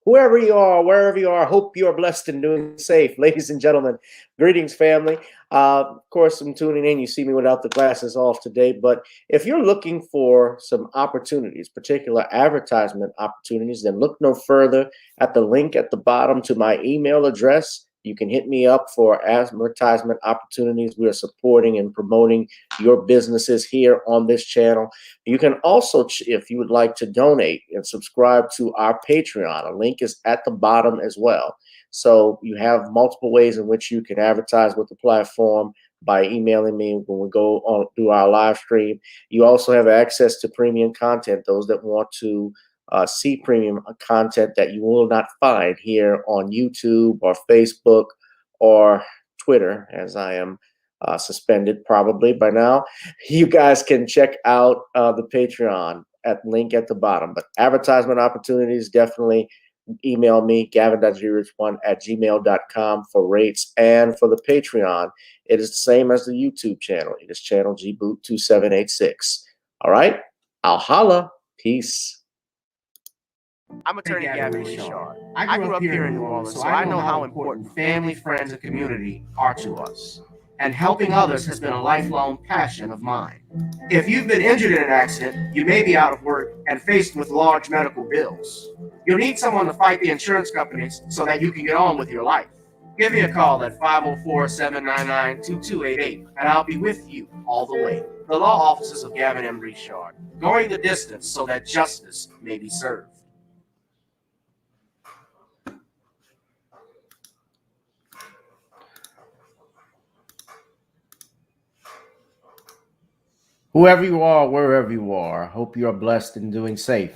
whoever you are, wherever you are, hope you are blessed and doing safe. Ladies and gentlemen, greetings, family. Of course, I'm tuning in. You see me without the glasses off today, but if you're looking for some opportunities, particular advertisement opportunities, then look no further at the link at the bottom to my email address. You can hit me up for advertisement opportunities. We are supporting and promoting your businesses here on this channel. You can also, if you would like to donate and subscribe to our Patreon, a link is at the bottom as well. So you have multiple ways in which you can advertise with the platform by emailing me when we go on do our live stream. You also have access to premium content, those that want to see premium content that you will not find here on YouTube or Facebook or Twitter, as I am suspended probably by now. You guys can check out the Patreon at link at the bottom. But advertisement opportunities, definitely email me, gavin.grich1@gmail.com for rates. And for the Patreon, it is the same as the YouTube channel. It is channel gboot2786. All right, I'll holla. Peace. I'm attorney Gavin Richard. I grew up here in New Orleans, so I know how important family, friends, and community are to us. And helping others has been a lifelong passion of mine. If you've been injured in an accident, you may be out of work and faced with large medical bills. You'll need someone to fight the insurance companies so that you can get on with your life. Give me a call at 504-799-2288, and I'll be with you all the way. The law offices of Gavin M. Richard, going the distance so that justice may be served. Whoever you are, wherever you are, I hope you are blessed and doing safe.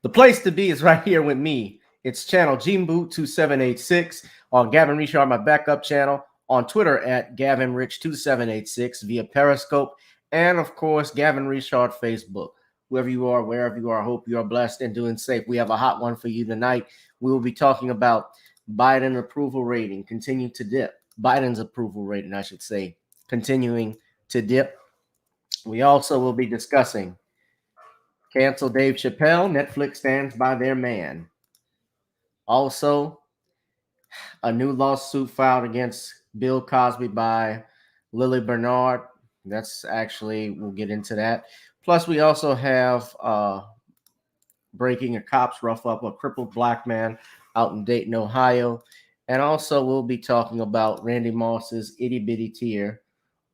The place to be is right here with me. It's channel gboot2786 on Gavin Richard, my backup channel, on Twitter at GavinRich2786 via Periscope, and of course, Gavin Richard Facebook. Whoever you are, wherever you are, I hope you are blessed and doing safe. We have a hot one for you tonight. We will be talking about Biden approval rating, continue to dip. Biden's approval rating, I should say, continuing to dip. We also will be discussing cancel Dave Chappelle. Netflix stands by their man. Also, a new lawsuit filed against Bill Cosby by Lily Bernard. That's actually, we'll get into that. Plus, we also have breaking a cop's rough up a crippled black man out in Dayton, Ohio. And also, we'll be talking about Randy Moss's itty bitty tear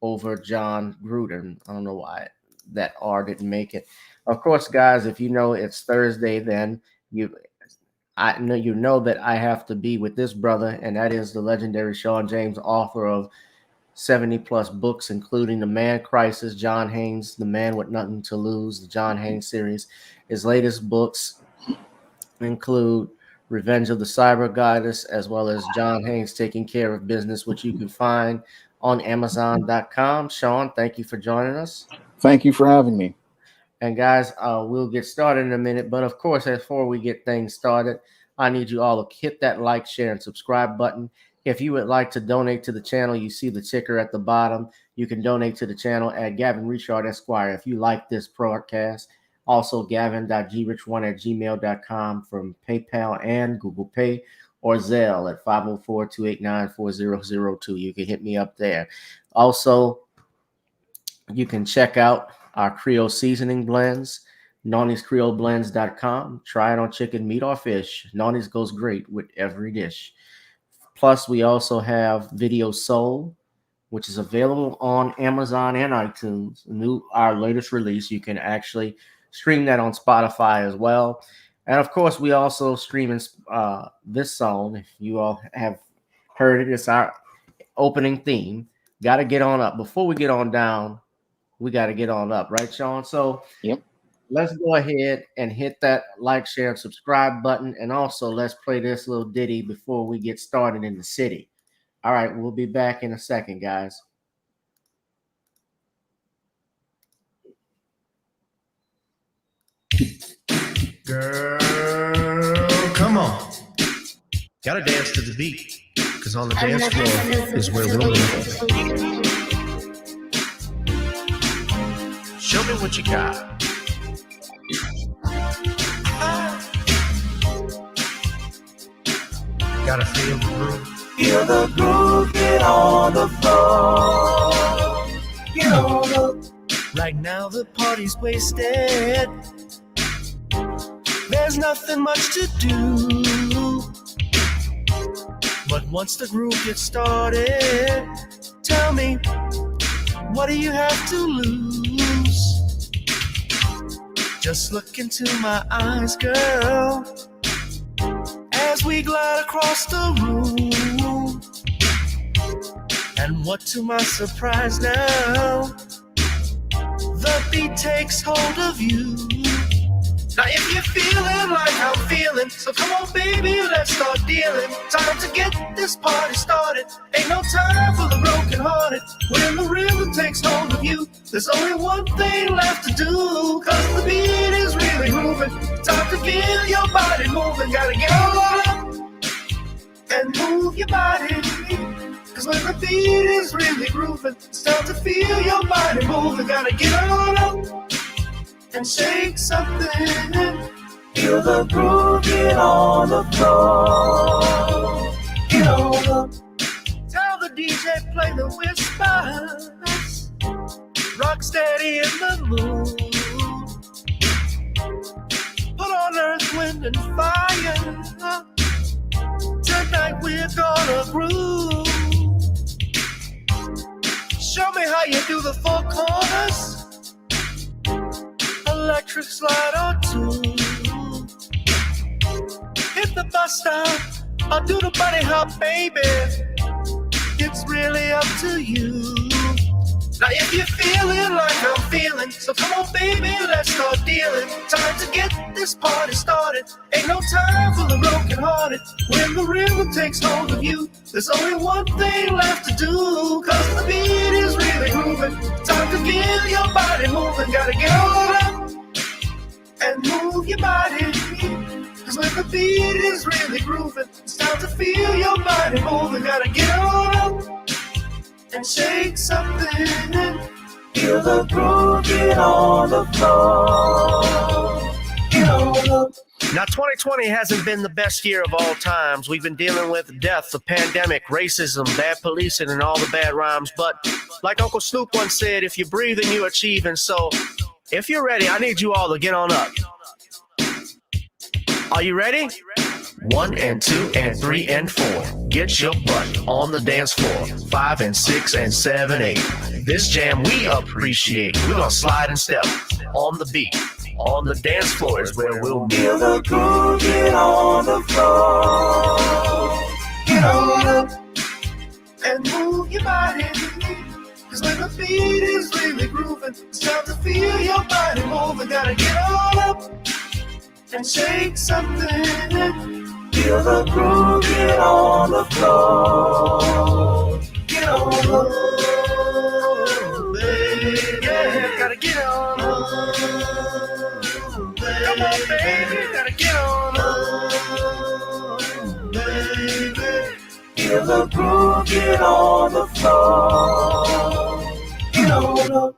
over Jon Gruden. I don't know why that R didn't make it. Of course, guys, if you know it's Thursday, then I know that I have to be with this brother, and that is the legendary Shawn James, author of 70 plus books, including The Man Crisis, John Haynes, The Man with Nothing to Lose, the John Haynes series. His latest books include Revenge of the Cyber Goddess, as well as John Haynes Taking Care of Business, which you can find on Amazon.com. Shawn, thank you for joining us. Thank you for having me. And guys, we'll get started in a minute. But of course, before we get things started, I need you all to hit that like, share, and subscribe button. If you would like to donate to the channel, you see the ticker at the bottom. You can donate to the channel at Gavin Richard Esquire if you like this broadcast. Also, gavin.grich1@gmail.com from PayPal and Google Pay, or Zelle at 504-289-4002. You can hit me up there. Also, you can check out our Creole seasoning blends, NawniesCreoleBlends.com. Try it on chicken, meat, or fish. Nawnies goes great with every dish. Plus, we also have Video Soul, which is available on Amazon and iTunes. Our latest release. You can actually stream that on Spotify as well. And of course, we also stream this song. If you all have heard it, it's our opening theme. Got to get on up. Before we get on down, we got to get on up, right, Shawn? So Yep. Let's go ahead and hit that like, share, and subscribe button. And also, let's play this little ditty before we get started in the city. All right, we'll be back in a second, guys. Girl, come on. Gotta dance to the beat, because on the dance floor is where we'll live. Show me what you got. Gotta feel the groove. Feel the groove, get on the floor. Get on the. Right now the party's wasted. There's nothing much to do. But once the groove gets started, tell me, what do you have to lose? Just look into my eyes, girl, as we glide across the room. And what to my surprise now, the beat takes hold of you. Now if you're feeling like I'm feeling, so come on baby, let's start dealing. Time to get this party started. Ain't no time for the broken hearted. When the rhythm takes hold of you, there's only one thing left to do. Cause the beat is really moving. Time to feel your body moving. Gotta get on up and move your body. Cause when the beat is really grooving, it's time to feel your body moving. Gotta get on up and shake something. Feel the groove, get on the floor. Get on up. Tell the DJ play the whispers. Rock steady in the mood. Put on earth, wind, and fire. Tonight we're gonna groove. Show me how you do the four corners. Electric slide or two. Hit the bus stop or do the bunny hop, baby. It's really up to you. Now if you're feeling like I'm feeling, so come on baby, let's start dealing. Time to get this party started. Ain't no time for the broken hearted. When the rhythm takes hold of you, there's only one thing left to do. Cause the beat is really grooving. Time to feel your body moving. Gotta get on up and move your body. Cause when the beat is really grooving, it's time to feel your body moving. Gotta get on up and shake something. Feel the groove, get on the floor. Get on up. Now 2020 hasn't been the best year of all times. We've been dealing with death, the pandemic, racism, bad policing, and all the bad rhymes. But like Uncle Snoop once said, if you're breathing, you're achieving. So if you're ready, I need you all to get on up. Are you ready? 1 and 2 and 3 and 4. Get your butt on the dance floor. 5 and 6 and 7, 8. This jam we appreciate. We're gonna slide and step on the beat. On the dance floor is where we'll be. Feel the groove, get on the floor. Get on up and move your body. Cause when the beat is really grooving, it's time to feel your body moving. Gotta get on up and shake something. Feel the groove, get on the floor. Get on up, baby. Yeah, gotta get on up. Come on, baby, gotta get on up, baby. Feel the groove, get on the floor. Get on up.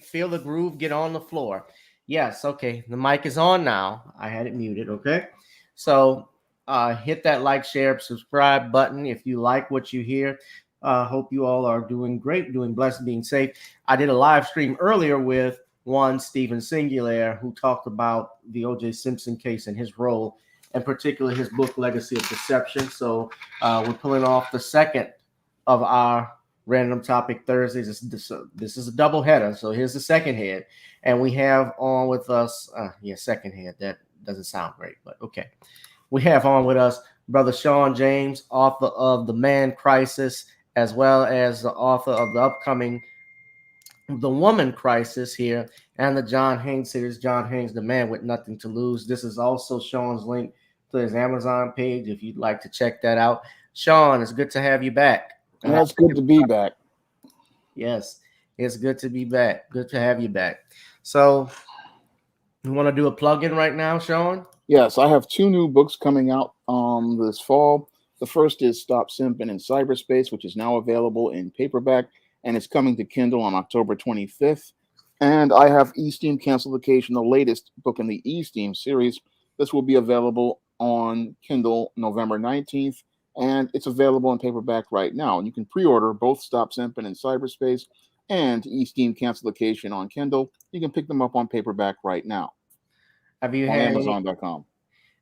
Feel the groove, get on the floor. Yes, okay. The mic is on now. I had it muted, okay? So hit that like, share, subscribe button if you like what you hear. Hope you all are doing great, doing blessed, being safe. I did a live stream earlier with one Stephen Singular who talked about the O.J. Simpson case and his role, and particularly his book, Legacy of Deception. So we're pulling off the second of our Random Topic Thursdays. This is a double header. So here's the second head. And we have on with us, second head. That doesn't sound great, but okay. We have on with us Brother Shawn James, author of The Man Crisis, as well as the author of the upcoming the woman crisis here and the John Haynes series. John Haynes, the man with nothing to lose. This is also Shawn's link to his Amazon page if you'd like to check that out. Shawn, it's good to have you back. Yeah, it's good to be back. Yes, it's good to be back. Good to have you back. So, you want to do a plug-in right now, Shawn? Yes, I have 2 new books coming out this fall. The first is Stop Simping in Cyberspace, which is now available in paperback, and it's coming to Kindle on October 25th. And I have E-Steam Cancelification, the latest book in the E-Steam series. This will be available on Kindle November 19th, and it's available in paperback right now. And you can pre-order both Stop Simping in Cyberspace and E-Steam Cancelification on Kindle. You can pick them up on paperback right now. Have you on had Amazon.com.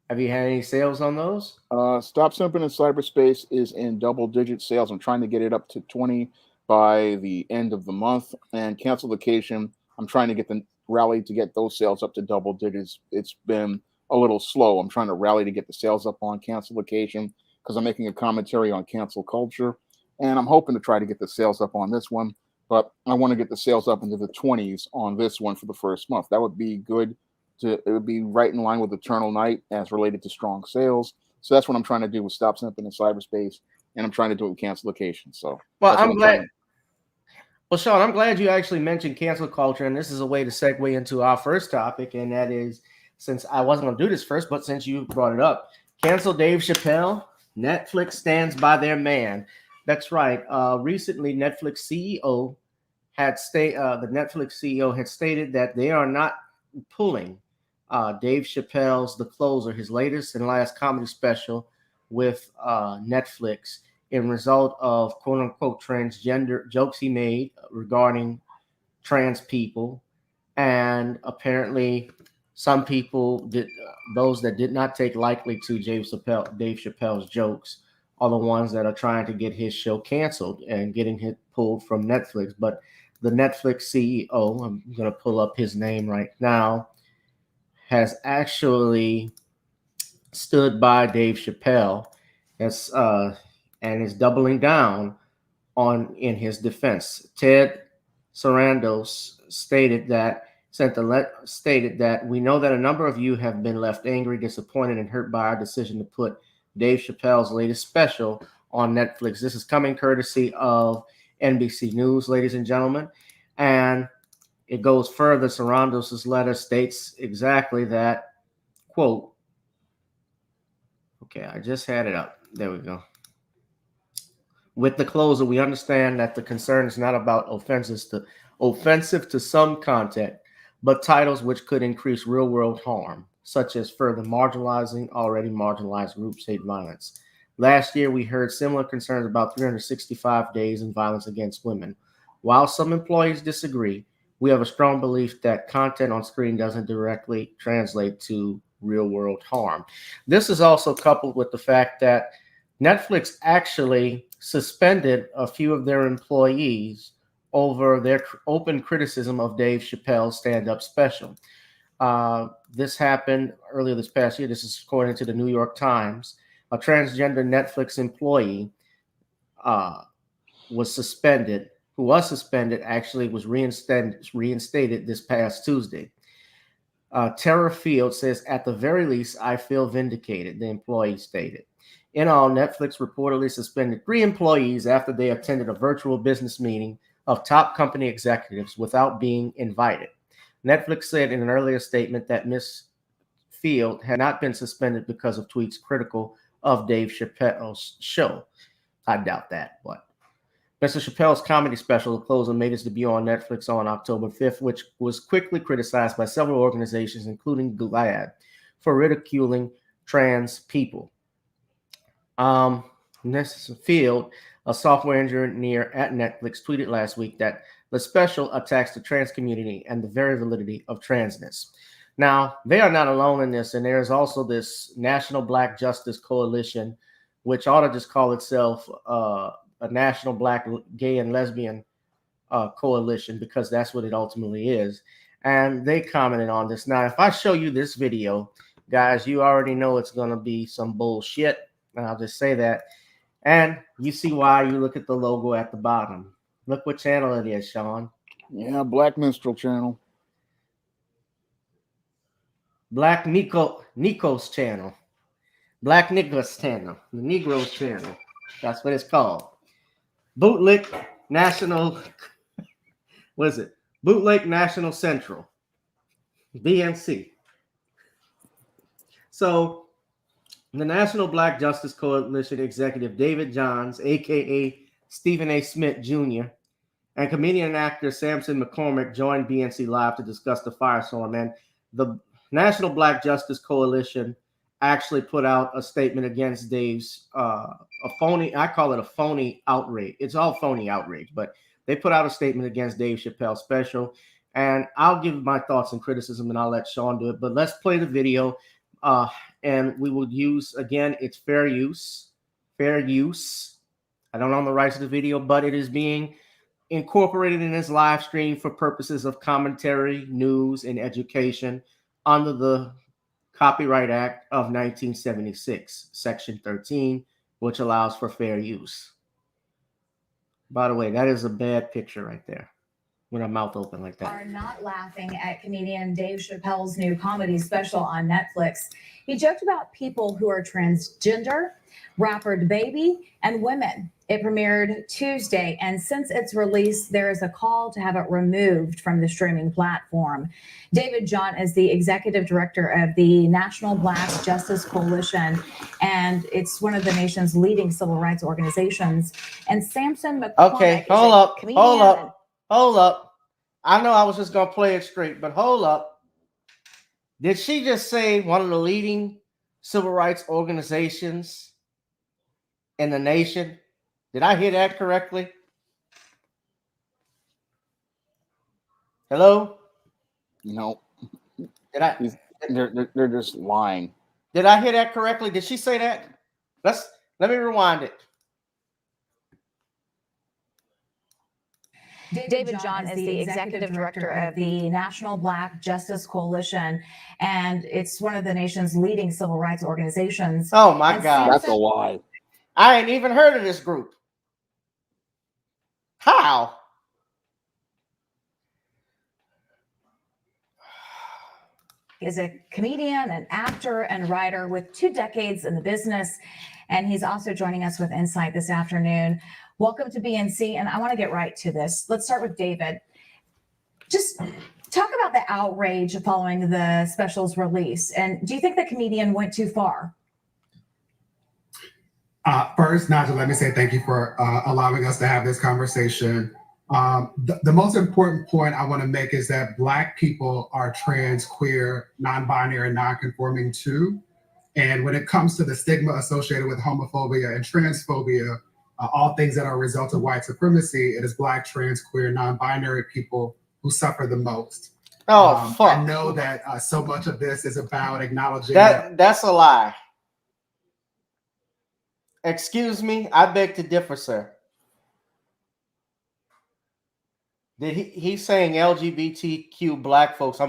Have you had any sales on those? Stop Simping in Cyberspace is in double-digit sales. I'm trying to get it up to 20 by the end of the month. And Cancelification, I'm trying to get the rally to get those sales up to double digits. It's been a little slow. I'm trying to rally to get the sales up on Cancelification because I'm making a commentary on cancel culture. And I'm hoping to try to get the sales up on this one. But I want to get the sales up into the 20s on this one for the first month. That would be good. It would be right in line with Eternal Night as related to strong sales. So that's what I'm trying to do with Stop Simping in Cyberspace, and I'm trying to do it with Cancelification. So, well, I'm glad. Well, Shawn, I'm glad you actually mentioned cancel culture, and this is a way to segue into our first topic, and that is, since I wasn't going to do this first, but since you brought it up, cancel Dave Chappelle. Netflix stands by their man. That's right. Recently, Netflix CEO had stated that they are not pulling Dave Chappelle's The Closer, his latest and last comedy special with Netflix, in result of quote-unquote transgender jokes he made regarding trans people. And apparently some people, those that did not take lightly to Dave Chappelle's jokes, are the ones that are trying to get his show canceled and getting it pulled from Netflix. But the Netflix CEO, I'm going to pull up his name right now, has actually stood by Dave Chappelle and is doubling down in his defense. Ted Sarandos stated that we know that a number of you have been left angry, disappointed, and hurt by our decision to put Dave Chappelle's latest special on Netflix. This is coming courtesy of NBC News, ladies and gentlemen. And it goes further. Sarandos' letter states exactly that, quote, okay, I just had it up. There we go. With The Closer, we understand that the concern is not about offensive to some content, but titles which could increase real-world harm, such as further marginalizing already marginalized groups, hate violence. Last year, we heard similar concerns about 365 days in violence against women. While some employees disagree, we have a strong belief that content on screen doesn't directly translate to real-world harm. This is also coupled with the fact that Netflix actually suspended a few of their employees over their open criticism of Dave Chappelle's stand-up special. This happened earlier this past year. This is according to the New York Times. A transgender Netflix employee was suspended, actually was reinstated this past Tuesday. Tara Field says, at the very least, I feel vindicated, the employee stated. In all, Netflix reportedly suspended 3 employees after they attended a virtual business meeting of top company executives without being invited. Netflix said in an earlier statement that Ms. Field had not been suspended because of tweets critical of Dave Chappelle's show. I doubt that, but Mr. Chappelle's comedy special, The Closer, made its debut on Netflix on October 5th, which was quickly criticized by several organizations, including GLAAD, for ridiculing trans people. Ms. Field, a software engineer at Netflix, tweeted last week that the special attacks the trans community and the very validity of transness. Now, they are not alone in this, and there is also this National Black Justice Coalition, which ought to just call itself a National Black Gay and Lesbian Coalition, because that's what it ultimately is. And they commented on this. Now, if I show you this video, guys, you already know it's going to be some bullshit. And I'll just say that. And you see why. You look at the logo at the bottom. Look what channel it is, Shawn. Yeah, Black Minstrel Channel. Black Nico's channel. Black Nicholas channel. The Negroes channel. That's what it's called. Bootleg National. What is it? Bootleg National Central. BNC. So the National Black Justice Coalition executive David Johns, aka Stephen A. Smith Jr., and comedian and actor Samson McCormick joined BNC Live to discuss the firestorm. And the National Black Justice Coalition actually put out a statement against Dave's a phony, I call it a phony outrage. It's all phony outrage, but they put out a statement against Dave Chappelle's special. And I'll give my thoughts and criticism and I'll let Shawn do it. But let's play the video. And we will use, again, it's fair use. Fair use. I don't own the rights to the video, but it is being incorporated in this live stream for purposes of commentary, news, and education under the Copyright Act of 1976, Section 13, which allows for fair use. By the way, that is a bad picture right there with a mouth open like that. Are not laughing at comedian Dave Chappelle's new comedy special on Netflix. He joked about people who are transgender, rapper DaBaby, and women. It premiered Tuesday, and since its release, there is a call to have it removed from the streaming platform. David John is the executive director of the National Black Justice Coalition, and it's one of the nation's leading civil rights organizations. And Samson McCormick. Okay, hold up. I know I was just gonna play it straight, but hold up. Did she just say one of the leading civil rights organizations in the nation? Did I hear that correctly? Hello? No. Did I? They're just lying. Did I hear that correctly? Did she say that? Let me rewind it. David John is the executive director of the National Black Justice Coalition, and it's one of the nation's leading civil rights organizations. Oh my God. That's a lie. I ain't even heard of this group. How? Is a comedian, an actor, and writer with 2 decades in the business, and he's also joining us with Insight this afternoon. Welcome to BNC, and I want to get right to this. Let's start with David. Just talk about the outrage following the special's release, and do you think the comedian went too far? First, Nigel, let me say thank you for allowing us to have this conversation. The most important point I want to make is that Black people are trans, queer, non-binary, and non-conforming too. And when it comes to the stigma associated with homophobia and transphobia, all things that are a result of white supremacy, it is Black, trans, queer, non-binary people who suffer the most. Oh, fuck. I know that so much of this is about acknowledging that's a lie. Excuse me, I beg to differ, sir. Did he's saying LGBTQ Black folks?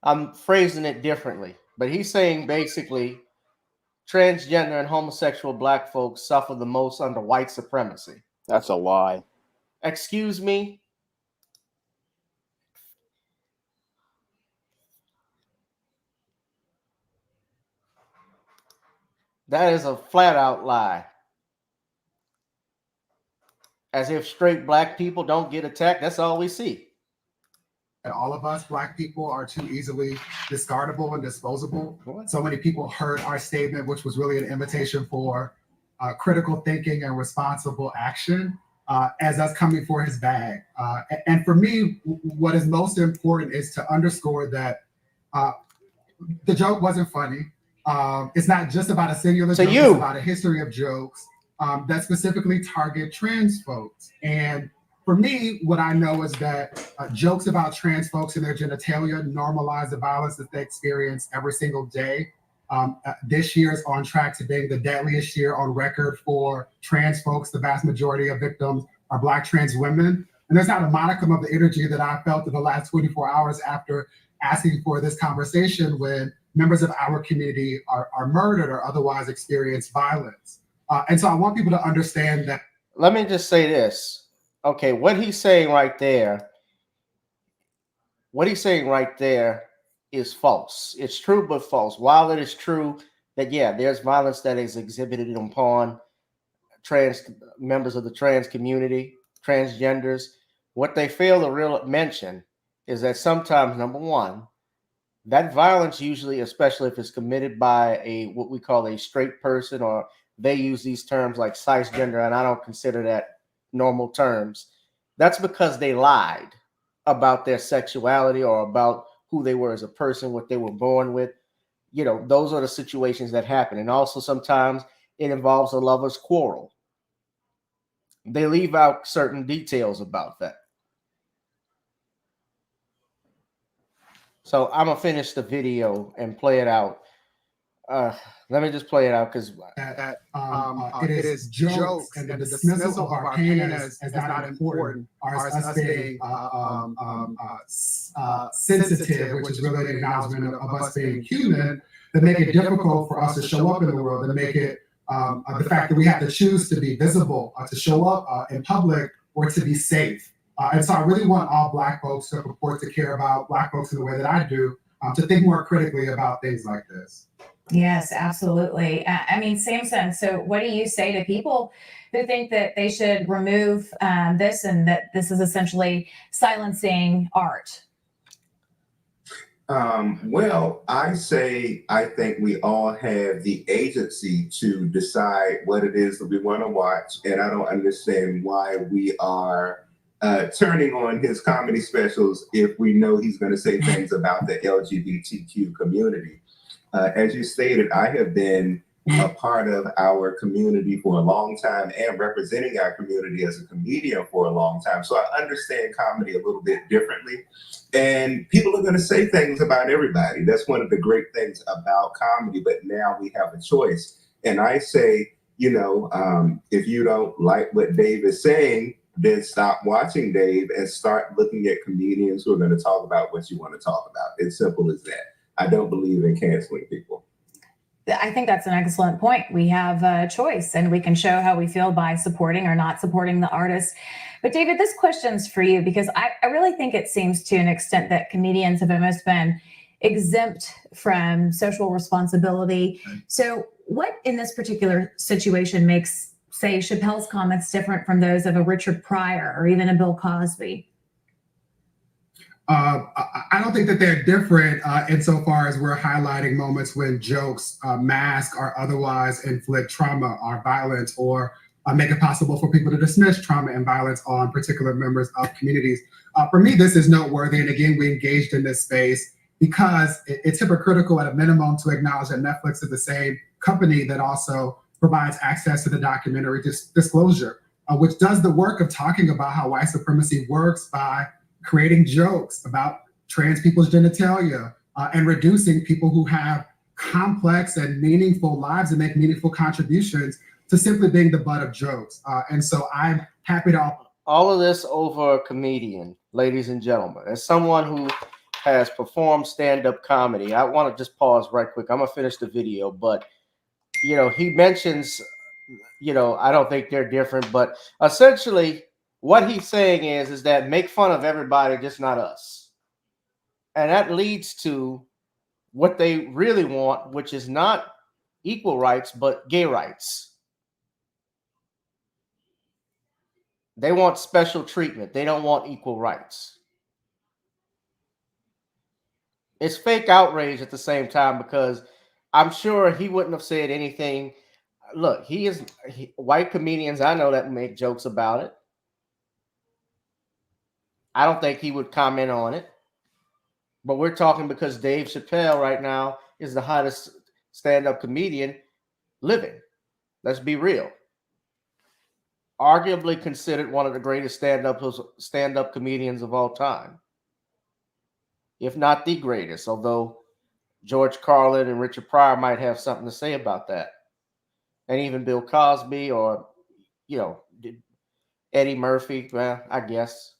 I'm phrasing it differently, but he's saying basically transgender and homosexual Black folks suffer the most under white supremacy. That's a lie. Excuse me. That is a flat out lie. As if straight Black people don't get attacked. That's all we see. that all of us Black people are too easily discardable and disposable. What? So many people heard our statement, which was really an invitation for critical thinking and responsible action, as us coming for his bag. And for me, what is most important is to underscore that the joke wasn't funny. It's not just about a singular joke, it's about a history of jokes that specifically target trans folks. And for me, what I know is that jokes about trans folks and their genitalia normalize the violence that they experience every single day. This year is on track to being the deadliest year on record for trans folks. The vast majority of victims are Black trans women. And there's not a modicum of the energy that I felt in the last 24 hours after asking for this conversation when members of our community are murdered or otherwise experience violence. And so I want people to understand that. Let me just say this. Okay, what he's saying right there what he's saying right there is false. It's true, but false. While it is true that, yeah, there's violence that is exhibited upon trans members of the trans community, transgenders, what they fail to mention is that sometimes, number one, that violence usually, especially if it's committed by what we call a straight person, or they use these terms like cisgender, and I don't consider that normal terms. That's because they lied about their sexuality or about who they were as a person, what they were born with. You know, those are the situations that happen. And also sometimes it involves a lover's quarrel. They leave out certain details about that. So I'm going to finish the video and play it out. Let me just play it out because it is jokes and the dismissal of our pain as not important, or us being sensitive, which is really an acknowledgement of us being human, that make it difficult for us to show up in the world, and make it the fact that we have to choose to be visible, to show up in public, or to be safe. And so I really want all Black folks to purport to care about Black folks in the way that I do, to think more critically about things like this. Yes, absolutely. I mean, same sense. So what do you say to people who think that they should remove this, and that this is essentially silencing art? Well, I think we all have the agency to decide what it is that we want to watch. And I don't understand why we are turning on his comedy specials if we know he's going to say things about the LGBTQ community. As you stated, I have been a part of our community for a long time and representing our community as a comedian for a long time. So I understand comedy a little bit differently. And people are going to say things about everybody. That's one of the great things about comedy. But now we have a choice. And I say, you know, if you don't like what Dave is saying, then stop watching Dave and start looking at comedians who are going to talk about what you want to talk about. It's simple as that. I don't believe in canceling people. I think that's an excellent point. We have a choice, and we can show how we feel by supporting or not supporting the artist. But David, this question's for you, because I really think it seems to an extent that comedians have almost been exempt from social responsibility. So what in this particular situation makes, say, Chappelle's comments different from those of a Richard Pryor or even a Bill Cosby? I don't think that they're different insofar as we're highlighting moments when jokes mask or otherwise inflict trauma or violence, or make it possible for people to dismiss trauma and violence on particular members of communities. For me, this is noteworthy. And again, we engaged in this space because it's hypocritical at a minimum to acknowledge that Netflix is the same company that also provides access to the documentary Disclosure, which does the work of talking about how white supremacy works by creating jokes about trans people's genitalia and reducing people who have complex and meaningful lives and make meaningful contributions to simply being the butt of jokes. And so I'm happy to... All of this over a comedian, ladies and gentlemen. As someone who has performed stand-up comedy, I want to just pause right quick. I'm going to finish the video, but, you know, he mentions, you know, I don't think they're different, but essentially what he's saying is that make fun of everybody, just not us. And that leads to what they really want, which is not equal rights, but gay rights. They want special treatment. They don't want equal rights. It's fake outrage at the same time, because I'm sure he wouldn't have said anything. Look, white comedians I know that make jokes about it. I don't think he would comment on it. But we're talking because Dave Chappelle right now is the hottest stand-up comedian living. Let's be real. Arguably considered one of the greatest stand-up comedians of all time, if not the greatest, although George Carlin and Richard Pryor might have something to say about that. And even Bill Cosby, or, you know, Eddie Murphy, well, I guess.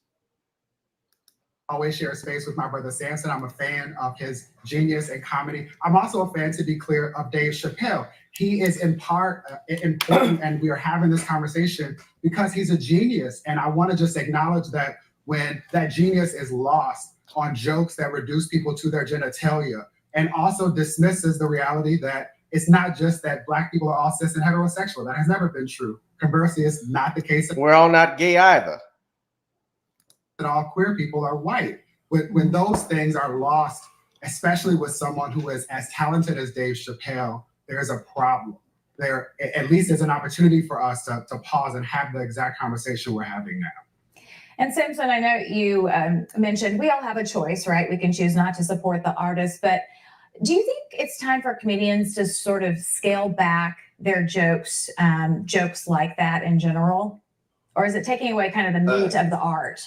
Always share space with my brother Samson. I'm a fan of his genius and comedy. I'm also a fan, to be clear, of Dave Chappelle. He is in part important, and we are having this conversation because he's a genius. And I want to just acknowledge that when that genius is lost, on jokes that reduce people to their genitalia, and also dismisses the reality that it's not just that Black people are all cis and heterosexual. That has never been true. Conversely, it's not the case. We're all not gay either. That all queer people are white. When those things are lost, especially with someone who is as talented as Dave Chappelle, there's a problem. There, at least there's an opportunity for us to pause and have the exact conversation we're having now. And Simpson, I know you mentioned we all have a choice, right? We can choose not to support the artist, but do you think it's time for comedians to sort of scale back their jokes like that in general? Or is it taking away kind of the meat of the art?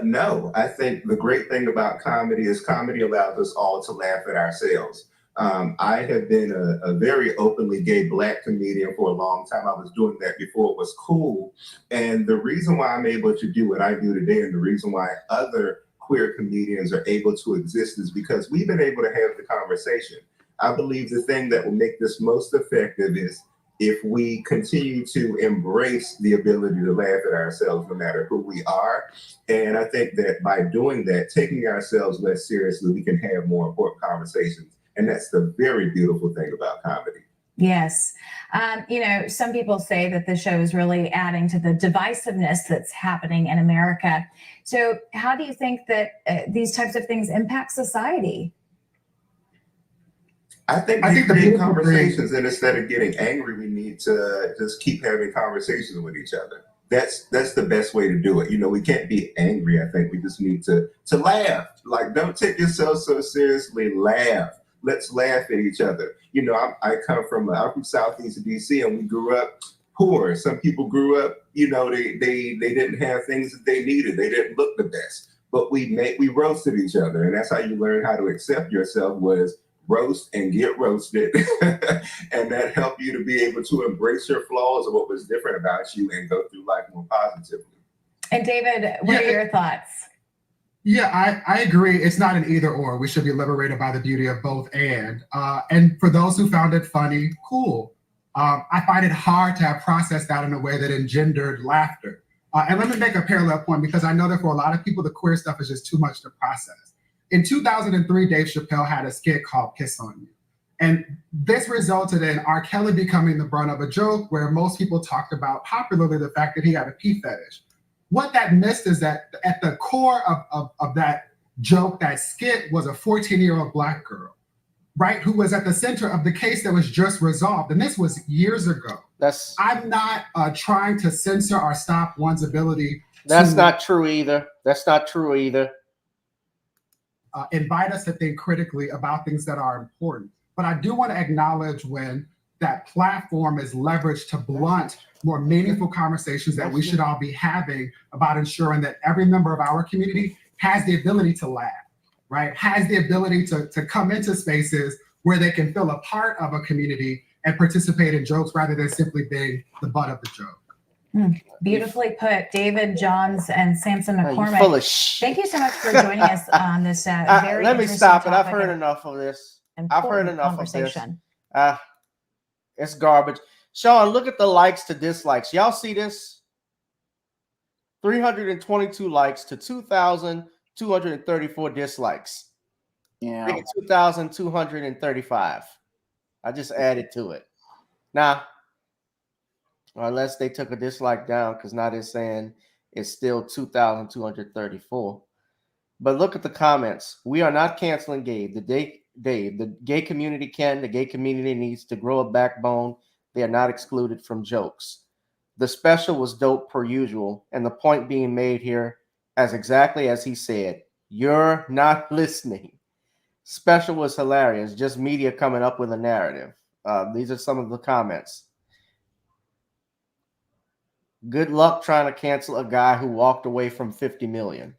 No, I think the great thing about comedy is comedy allows us all to laugh at ourselves. I have been a very openly gay Black comedian for a long time. I was doing that before it was cool. And the reason why I'm able to do what I do today, and the reason why other queer comedians are able to exist, is because we've been able to have the conversation. I believe the thing that will make this most effective is if we continue to embrace the ability to laugh at ourselves no matter who we are. And I think that by doing that, taking ourselves less seriously, we can have more important conversations. And that's the very beautiful thing about comedy. Yes. Some people say that the show is really adding to the divisiveness that's happening in America. So how do you think that these types of things impact society? I think we create conversations, and instead of getting angry, we need to just keep having conversations with each other. That's the best way to do it. We can't be angry. I think we just need to laugh. Like, don't take yourself so seriously. Laugh. Let's laugh at each other. I'm from Southeast DC, and we grew up poor. Some people grew up, they didn't have things that they needed. They didn't look the best, but we roasted each other, and that's how you learn how to accept yourself, was roast and get roasted. And that helped you to be able to embrace your flaws or what was different about you and go through life more positively. And David, what are your thoughts? Yeah, I agree. It's not an either or. We should be liberated by the beauty of both and for those who found it funny, cool. I find it hard to have processed that in a way that engendered laughter. And let me make a parallel point, because I know that for a lot of people, the queer stuff is just too much to process. In 2003, Dave Chappelle had a skit called Kiss on You. And this resulted in R. Kelly becoming the brunt of a joke where most people talked about popularly the fact that he had a pee fetish. What that missed is that at the core of that joke, that skit, was a 14-year-old Black girl, right, who was at the center of the case that was just resolved. And this was years ago. I'm not trying to censor or stop one's ability. That's not true either. Invite us to think critically about things that are important. But I do want to acknowledge when that platform is leveraged to blunt more meaningful conversations that we should all be having about ensuring that every member of our community has the ability to laugh, right? Has the ability to come into spaces where they can feel a part of a community and participate in jokes rather than simply being the butt of the joke. Beautifully put, David Johns and Samson McCormick. Full of Thank you so much for joining us on this very let me stop it. I've heard enough of this. It's garbage. Shawn, look at the likes to dislikes. Y'all see this? 322 likes to 2,234 dislikes. Yeah. Make it 2,235. I just added to it. Now, unless they took a dislike down, because now they're saying it's still 2,234. But look at the comments. We are not canceling Gabe. The gay community the gay community needs to grow a backbone. They are not excluded from jokes. The special was dope per usual. And the point being made here, as exactly as he said, you're not listening. Special was hilarious. Just media coming up with a narrative. These are some of the comments. Good luck trying to cancel a guy who walked away from 50 million.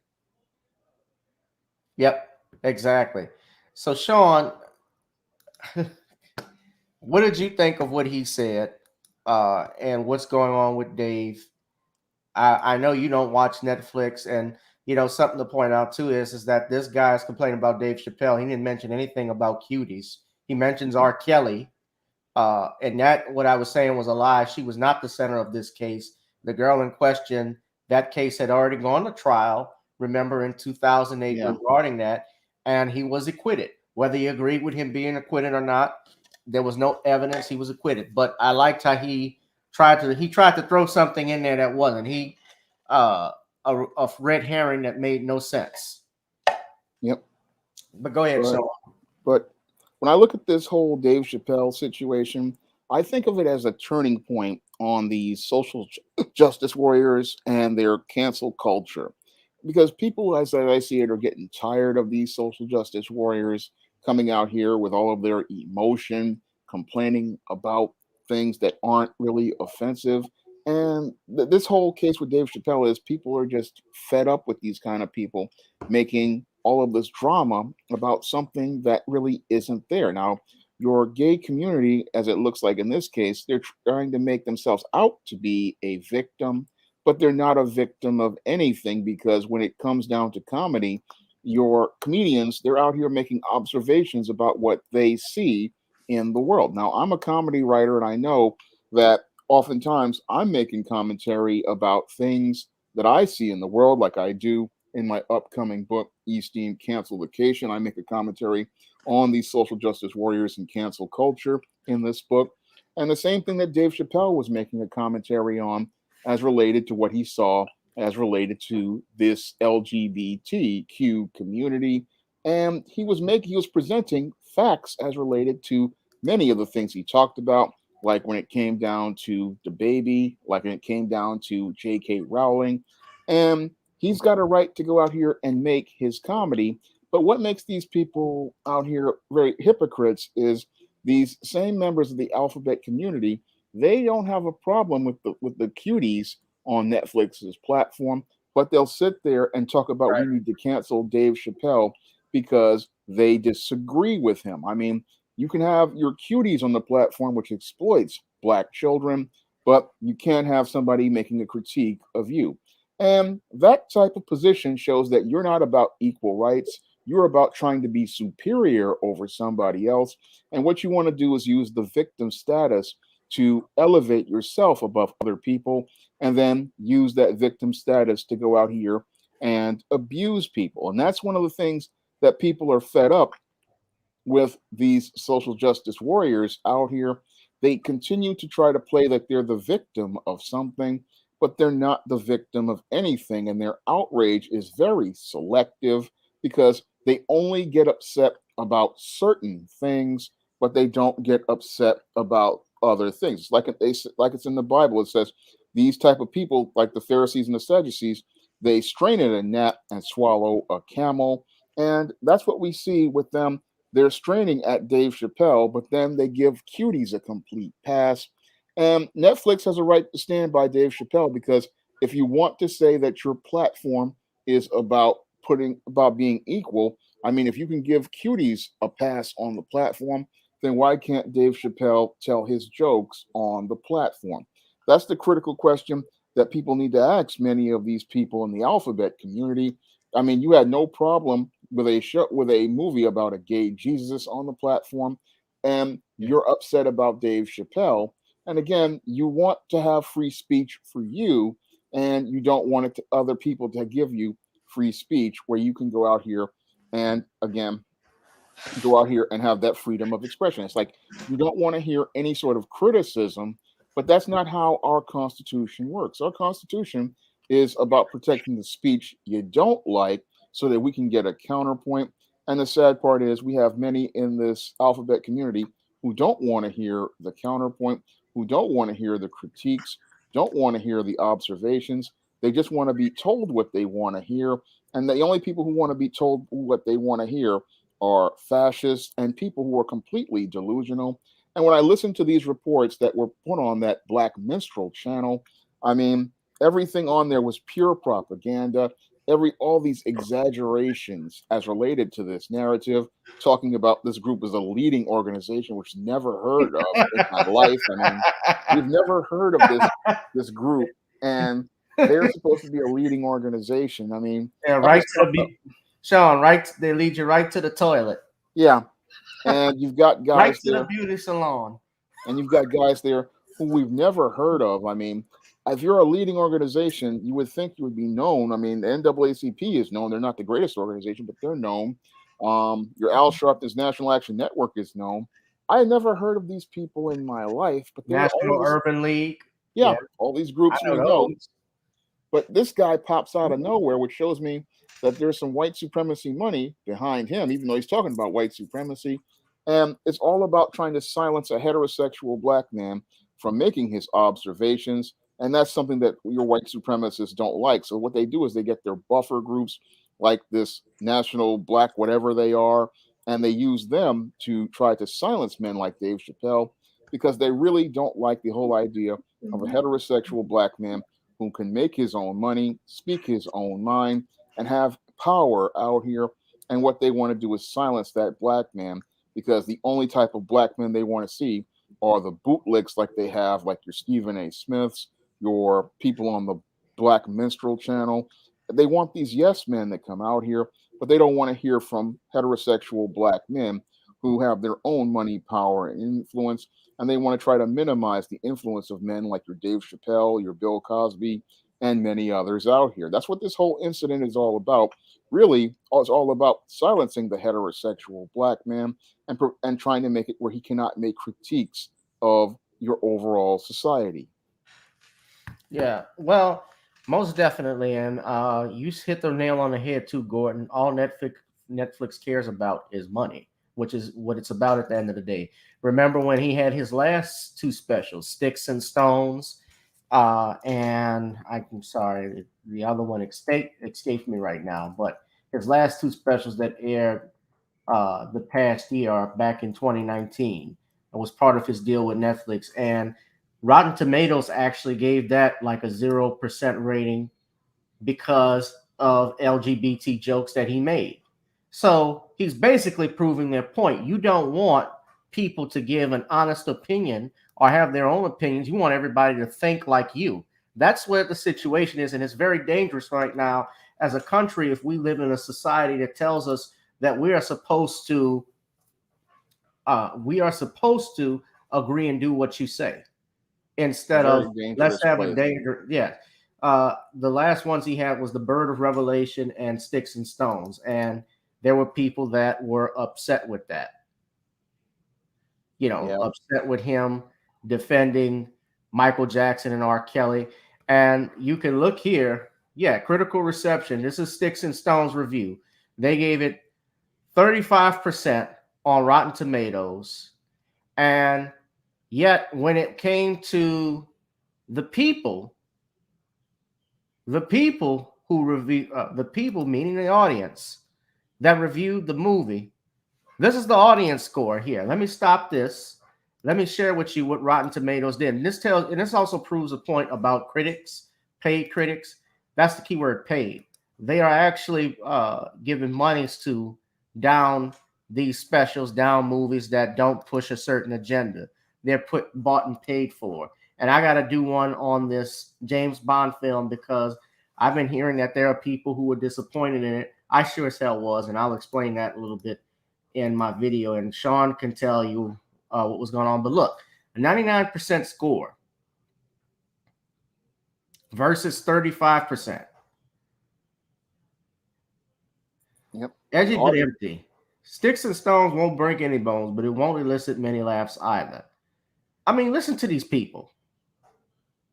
Yep, exactly. So, Shawn, what did you think of what he said and what's going on with Dave? I know you don't watch Netflix, and something to point out too is that this guy is complaining about Dave Chappelle. He didn't mention anything about cuties. He mentions R. Kelly, and that, what I was saying, was a lie. She was not the center of this case. The girl in question, that case had already gone to trial. remember, in 2008 Yeah. regarding that, and he was acquitted. Whether you agreed with him being acquitted or not, there was no evidence he was acquitted. But I liked how he tried to throw something in there that wasn't. A red herring that made no sense. Yep. But go ahead, Sean. But when I look at this whole Dave Chappelle situation, I think of it as a turning point on the social justice warriors and their cancel culture. Because people, as I see it, are getting tired of these social justice warriors coming out here with all of their emotion, complaining about things that aren't really offensive. And this whole case with Dave Chappelle is people are just fed up with these kind of people making all of this drama about something that really isn't there. Now, your gay community, as it looks like in this case, they're trying to make themselves out to be a victim, but they're not a victim of anything, because when it comes down to comedy, your comedians, they're out here making observations about what they see in the world. Now, I'm a comedy writer, and I know that oftentimes I'm making commentary about things that I see in the world, like I do in my upcoming book, Esteem Cancel Vacation. I make a commentary on these social justice warriors and cancel culture in this book. And the same thing that Dave Chappelle was making a commentary on as related to what he saw as related to this LGBTQ community. And he was presenting facts as related to many of the things he talked about, like when it came down to the baby, like when it came down to J.K. Rowling. And he's got a right to go out here and make his comedy. But what makes these people out here very hypocrites is these same members of the alphabet community. They don't have a problem with the cuties on Netflix's platform, but they'll sit there and talk about we need to cancel Dave Chappelle because they disagree with him. I mean, you can have your cuties on the platform which exploits Black children, but you can't have somebody making a critique of you. And that type of position shows that you're not about equal rights. You're about trying to be superior over somebody else. And what you want to do is use the victim status to elevate yourself above other people, and then use that victim status to go out here and abuse people. And that's one of the things that people are fed up with these social justice warriors out here. They continue to try to play like they're the victim of something, but they're not the victim of anything. And their outrage is very selective because they only get upset about certain things, but they don't get upset about other things. It's like it's in the Bible. It says these type of people, like the Pharisees and the Sadducees, they strain at a gnat and swallow a camel. And that's what we see with them. They're straining at Dave Chappelle, but then they give cuties a complete pass. And Netflix has a right to stand by Dave Chappelle, because if you want to say that your platform is about being equal, I mean, if you can give cuties a pass on the platform, then why can't Dave Chappelle tell his jokes on the platform? That's the critical question that people need to ask many of these people in the alphabet community. I mean, you had no problem with a movie about a gay Jesus on the platform, and you're upset about Dave Chappelle. And again, you want to have free speech for you, and you don't want it to other people to give you free speech where you can go out here and again go out here and have that freedom of expression. It's like you don't want to hear any sort of criticism, but that's not how our Constitution works. Our Constitution is about protecting the speech you don't like so that we can get a counterpoint. And the sad part is we have many in this alphabet community who don't want to hear the counterpoint, who don't want to hear the critiques, don't want to hear the observations. They just want to be told what they want to hear. And the only people who want to be told what they want to hear are fascists and people who are completely delusional. And when I listen to these reports that were put on that Black Minstrel channel, I mean, everything on there was pure propaganda. All these exaggerations as related to this narrative, talking about this group as a leading organization, which never heard of in my life. I mean, we've never heard of this group, and they're supposed to be a leading organization. I mean, yeah, Sean, right? They lead you right to the toilet. Yeah, and you've got guys right to there, the beauty salon, and you've got guys there who we've never heard of. I mean, if you're a leading organization, you would think you would be known. I mean, the NAACP is known. They're not the greatest organization, but they're known. Your Al Sharpton's National Action Network is known. I had never heard of these people in my life, but they're National always, Urban League. yeah, all these I groups we know know. those. But this guy pops out of nowhere, which shows me that there's some white supremacy money behind him, even though he's talking about white supremacy. And it's all about trying to silence a heterosexual black man from making his observations. And that's something that your white supremacists don't like. So what they do is they get their buffer groups like this National Black, whatever they are, and they use them to try to silence men like Dave Chappelle because they really don't like the whole idea of a heterosexual black man who can make his own money, speak his own mind, and have power out here. And what they want to do is silence that black man because the only type of black men they want to see are the bootlicks like they have, like your Stephen A. Smiths, your people on the Black Minstrel channel. They want these yes men that come out here, but they don't want to hear from heterosexual black men who have their own money, power, and influence, and they want to try to minimize the influence of men like your Dave Chappelle, your Bill Cosby, and many others out here. That's what this whole incident is all about. Really, it's all about silencing the heterosexual black man and trying to make it where he cannot make critiques of your overall society. Yeah, well, most definitely, and you hit the nail on the head too, Gordon. All Netflix cares about is money, which is what it's about at the end of the day. Remember when he had his last two specials, Sticks and Stones, and I'm sorry, the other one escaped me right now, but his last two specials that aired the past year back in 2019. It was part of his deal with Netflix, and Rotten Tomatoes actually gave that like a 0% rating because of LGBT jokes that he made. So he's basically proving their point. You don't want people to give an honest opinion or have their own opinions. You want everybody to think like you. That's where the situation is, and it's very dangerous right now as a country if we live in a society that tells us that we are supposed to agree and do what you say instead of let's have a danger. Yeah. The last ones he had was the Bird of Revelation and Sticks and Stones, and there were people that were upset with that. Upset with him defending Michael Jackson and R. Kelly. And you can look here. Yeah, critical reception. This is Sticks and Stones review. They gave it 35% on Rotten Tomatoes. And yet when it came to the people who review the people, meaning the audience that reviewed the movie, this is the audience score here. Let me stop this. Let me share with you what Rotten Tomatoes did. And this also proves a point about critics, paid critics. That's the keyword, paid. They are actually giving monies to down these specials, down movies that don't push a certain agenda. They're bought and paid for. And I got to do one on this James Bond film because I've been hearing that there are people who were disappointed in it. I sure as hell was, and I'll explain that a little bit in my video. And Shawn can tell you what was going on. But look, a 99% score versus 35%. Yep. Edgy but empty. Sticks and Stones won't break any bones, but it won't elicit many laughs either. I mean, listen to these people.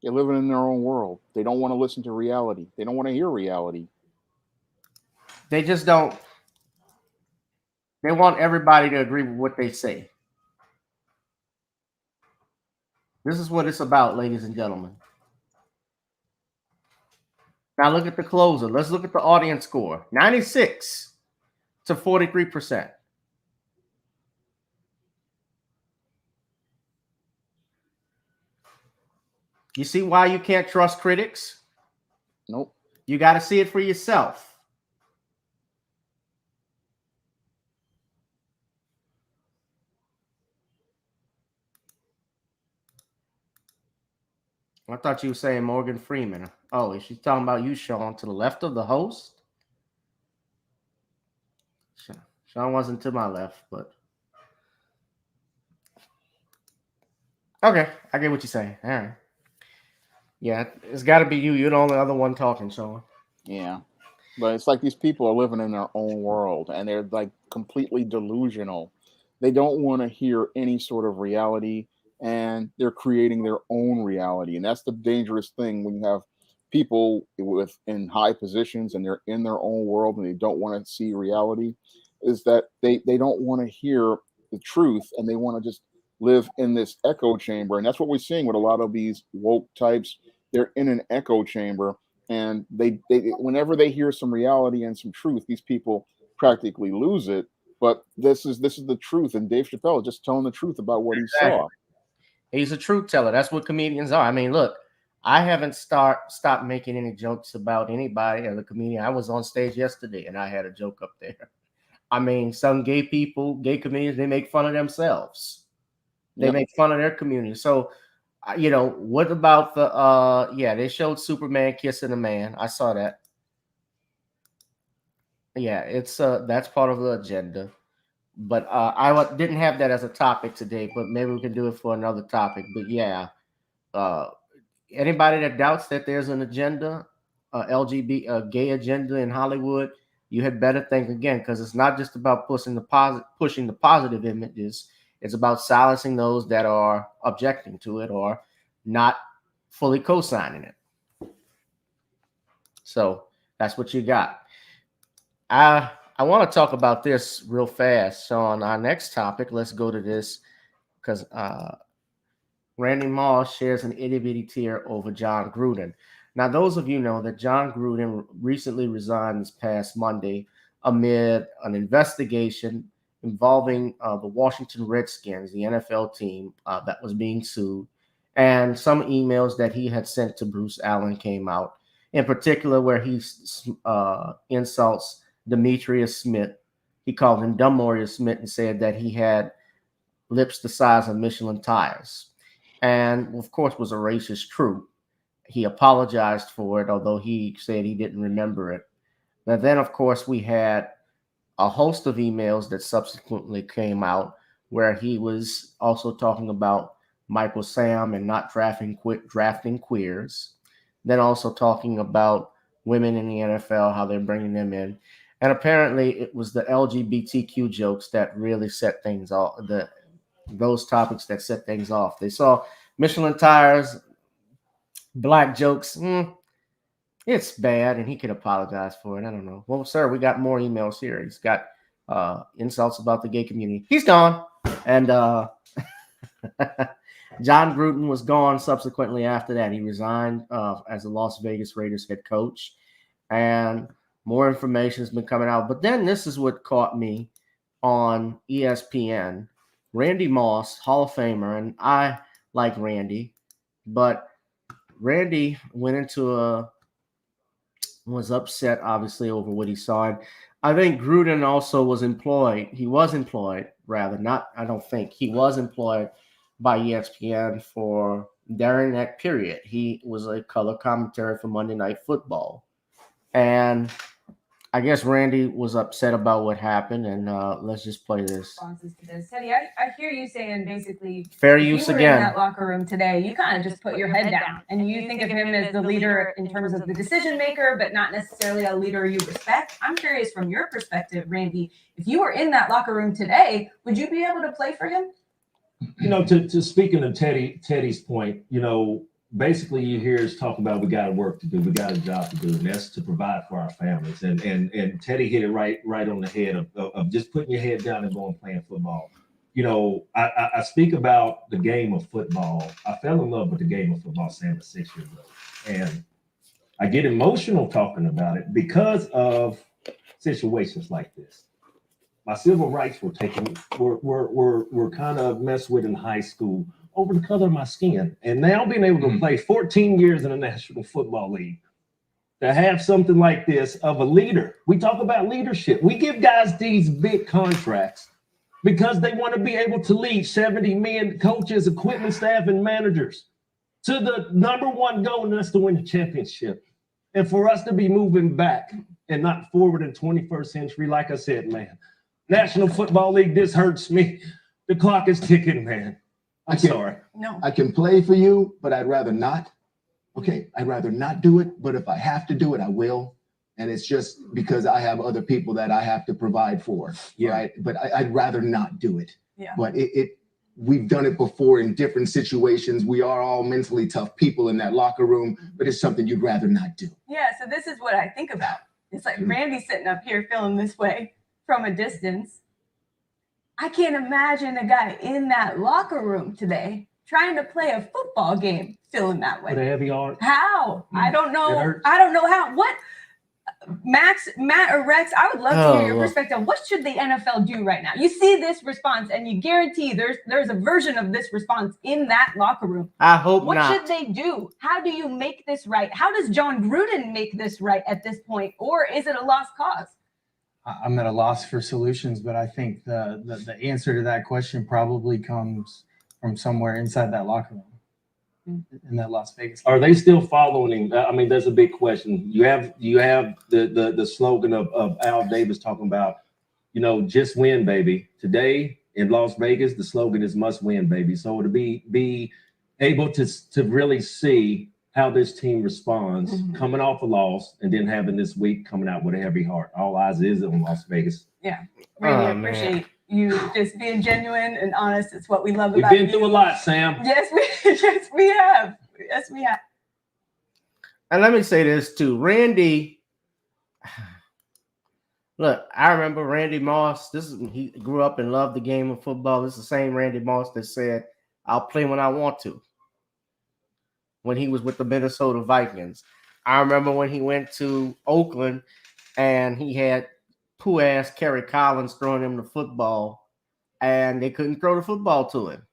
They're living in their own world. They don't want to listen to reality. They don't want to hear reality. They just don't. They want everybody to agree with what they say. This is what it's about, ladies and gentlemen. Now look at the closer. Let's look at the audience score. 96 to 43%. You see why you can't trust critics? Nope. You got to see it for yourself. I thought you were saying Morgan Freeman. Oh, she's talking about you, Shawn, to the left of the host? Shawn wasn't to my left, but... Okay, I get what you're saying. All right. Yeah, it's got to be you. You're the only other one talking, Shawn. Yeah. But it's like these people are living in their own world and they're like completely delusional. They don't want to hear any sort of reality and they're creating their own reality. And that's the dangerous thing when you have people with in high positions and they're in their own world and they don't want to see reality, is that they don't want to hear the truth and they want to just live in this echo chamber. And that's what we're seeing with a lot of these woke types. They're in an echo chamber and they whenever they hear some reality and some truth, these people practically lose it. But this is the truth, and Dave Chappelle is just telling the truth about what he saw. He's a truth teller. That's what comedians are. I mean, look, I haven't stopped making any jokes about anybody as a comedian. I was on stage yesterday and I had a joke up there. I mean, some gay people, gay comedians, they make fun of themselves. They make fun of their community. So, you know, what about the they showed Superman kissing a man. I saw that. Yeah, it's that's part of the agenda. But didn't have that as a topic today, but maybe we can do it for another topic. But yeah, anybody that doubts that there's an agenda, LGBT gay agenda in Hollywood, you had better think again, because it's not just about pushing the positive images. It's about silencing those that are objecting to it or not fully co-signing it. So that's what you got. I want to talk about this real fast. So on our next topic, let's go to this because Randy Moss shares an itty-bitty tear over Jon Gruden. Now, those of you know that Jon Gruden recently resigned this past Monday amid an investigation involving the Washington Redskins, the NFL team that was being sued, and some emails that he had sent to Bruce Allen came out, in particular where he insults Demetrius Smith. He called him Demetrius Smith and said that he had lips the size of Michelin tires. And, of course, was a racist truth. He apologized for it, although he said he didn't remember it. But then, of course, we had a host of emails that subsequently came out where he was also talking about Michael Sam and not drafting queers. Then also talking about women in the NFL, how they're bringing them in. And apparently it was the LGBTQ jokes that really set things off, those topics that set things off. They saw Michelin tires, black jokes. It's bad, and he could apologize for it. I don't know. Well, sir, we got more emails here. He's got insults about the gay community. He's gone. And Jon Gruden was gone subsequently after that. He resigned as the Las Vegas Raiders head coach. And more information has been coming out. But then this is what caught me on ESPN. Randy Moss, Hall of Famer, and I like Randy, but Randy was upset, obviously, over what he saw. And I think Gruden also was employed. He was employed by ESPN during that period. He was a color commentator for Monday Night Football. And I guess Randy was upset about what happened, and let's just play this. Responses to this. Teddy, I hear you saying basically fair use again. In that locker room today, you kind of just put your head down, and you think of him as the leader in terms of the decision maker, but not necessarily a leader you respect. I'm curious from your perspective, Randy, if you were in that locker room today, would you be able to play for him? You know, to speaking of Teddy's point, you know, basically you hear us talk about we got work to do, we got a job to do, and that's to provide for our families. And Teddy hit it right on the head of just putting your head down and going playing football. You know, I speak about the game of football. I fell in love with the game of football, Sam, at 6 years old, and I get emotional talking about it because of situations like this. My civil rights were kind of messed with in high school over the color of my skin. And now being able to play 14 years in the National Football League, to have something like this of a leader. We talk about leadership. We give guys these big contracts because they want to be able to lead 70 men, coaches, equipment staff, and managers to the number one goal, and that's to win the championship. And for us to be moving back and not forward in 21st century, like I said, man, National Football League, this hurts me. The clock is ticking, man. I'm sorry. No. I can play for you, but I'd rather not. okay, I'd rather not do it, but if I have to do it, I will. And it's just because I have other people that I have to provide for, right? But I'd rather not do it. Yeah. But we've done it before in different situations. We are all mentally tough people in that locker room, but it's something you'd rather not do. Yeah, so this is what I think about. It's like Randy sitting up here feeling this way from a distance. I can't imagine a guy in that locker room today trying to play a football game feeling that way. With a heavy heart. How? I don't know. It hurts. I don't know how. What? Max, Matt, or Rex, I would love to hear your perspective. What should the NFL do right now? You see this response, and you guarantee there's a version of this response in that locker room. I hope what not. What should they do? How do you make this right? How does Jon Gruden make this right at this point, or is it a lost cause? I'm at a loss for solutions, but I think the answer to that question probably comes from somewhere inside that locker room. In that Las Vegas. Are they still following him? I mean, that's a big question. You have the slogan of Al Davis talking about, just win, baby. Today in Las Vegas, the slogan is must win, baby. So to be able to really see how this team responds coming off a loss and then having this week coming out with a heavy heart. All eyes is on Las Vegas. Yeah. Randy, I appreciate you just being genuine and honest. It's what we love about you. We've been through a lot, Sam. Yes, we have. Yes, we have. And let me say this too. Randy, look, I remember Randy Moss. He grew up and loved the game of football. This is the same Randy Moss that said, I'll play when I want to. When he was with the Minnesota Vikings. I remember when he went to Oakland and he had poo-ass Kerry Collins throwing him the football, and they couldn't throw the football to him.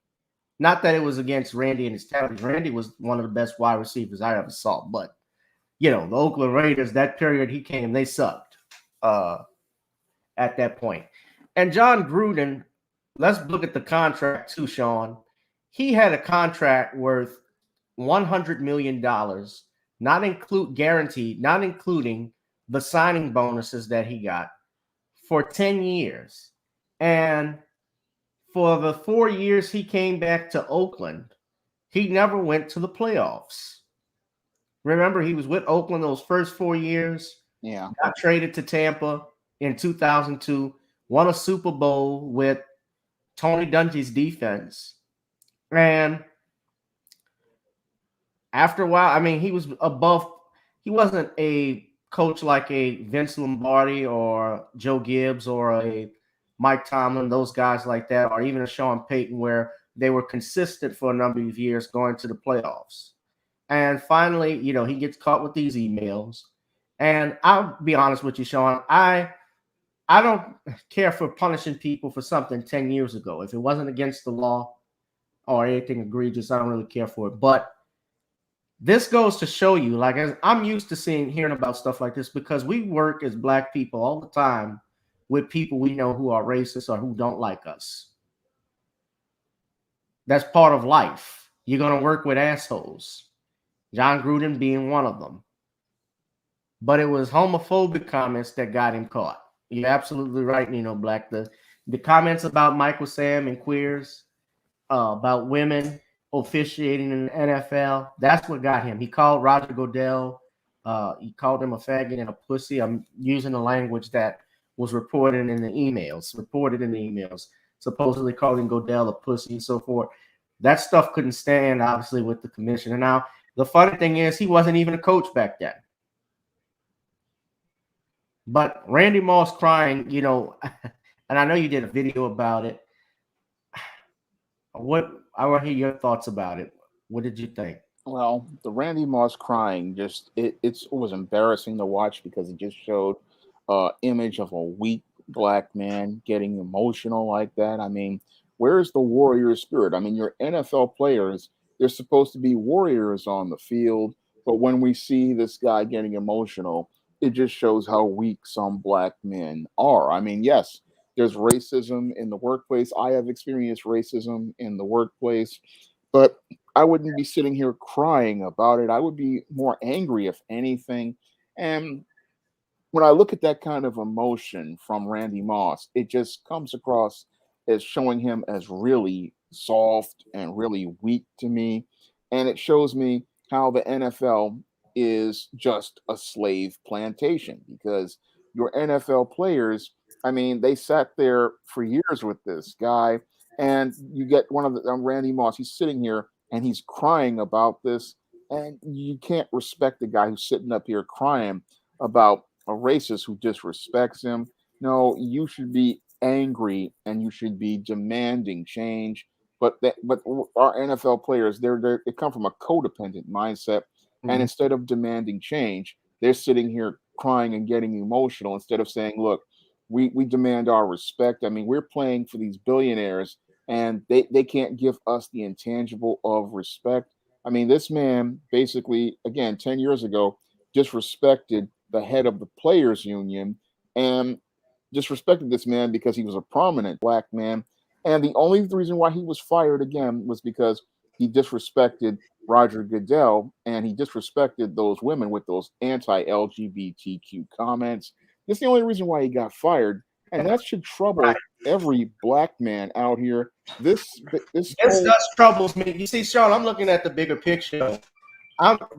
Not that it was against Randy and his talent. Randy was one of the best wide receivers I ever saw. But, the Oakland Raiders, that period he came, they sucked at that point. And Jon Gruden, let's look at the contract too, Shawn. He had a contract worth $100 million, guaranteed, not including the signing bonuses that he got, for 10 years. And for the 4 years he came back to Oakland, he never went to the playoffs. Remember, he was with Oakland those first 4 years. Yeah. Got traded to Tampa in 2002, won a Super Bowl with Tony Dungy's defense. And after a while, he was above. He wasn't a coach like a Vince Lombardi or Joe Gibbs or a Mike Tomlin, those guys like that, or even a Sean Payton, where they were consistent for a number of years going to the playoffs. And finally, he gets caught with these emails. And I'll be honest with you, Shawn, I don't care for punishing people for something 10 years ago. If it wasn't against the law or anything egregious, I don't really care for it. But this goes to show you, I'm used to hearing about stuff like this because we work as Black people all the time with people we know who are racist or who don't like us. That's part of life. You're going to work with assholes. Jon Gruden being one of them. But it was homophobic comments that got him caught. You're absolutely right, Black. The comments about Michael Sam and queers, about women officiating in the NFL, that's what got him. He called Roger Goodell, he called him a faggot and a pussy. I'm using the language that was reported in the emails, supposedly calling Goodell a pussy and so forth. That stuff couldn't stand, obviously, with the commissioner. Now, the funny thing is, he wasn't even a coach back then. But Randy Moss crying, and I know you did a video about it. I want to hear your thoughts about it. What did you think? Well, the Randy Moss crying, it was embarrassing to watch because it just showed image of a weak Black man getting emotional like that. Where's the warrior spirit? Your NFL players, they're supposed to be warriors on the field, but when we see this guy getting emotional, it just shows how weak some Black men are. Yes, there's racism in the workplace. I have experienced racism in the workplace, but I wouldn't be sitting here crying about it. I would be more angry, if anything. And when I look at that kind of emotion from Randy Moss, it just comes across as showing him as really soft and really weak to me. And it shows me how the NFL is just a slave plantation, because your NFL players, I mean, they sat there for years with this guy, and you get one of the Randy Moss. He's sitting here and he's crying about this, and you can't respect the guy who's sitting up here crying about a racist who disrespects him. No, you should be angry and you should be demanding change. But our NFL players, they come from a codependent mindset, and instead of demanding change, they're sitting here crying and getting emotional instead of saying, "Look, we demand our respect." I mean, we're playing for these billionaires, and they can't give us the intangible of respect. I mean, this man basically, again, 10 years ago, disrespected the head of the players union and disrespected this man because he was a prominent black man. And the only reason why he was fired again was because he disrespected Roger Goodell, and he disrespected those women with those anti-LGBTQ comments. That's the only reason why he got fired. And that should trouble every black man out here. This just troubles me. You see, Sean, I'm looking at the bigger picture.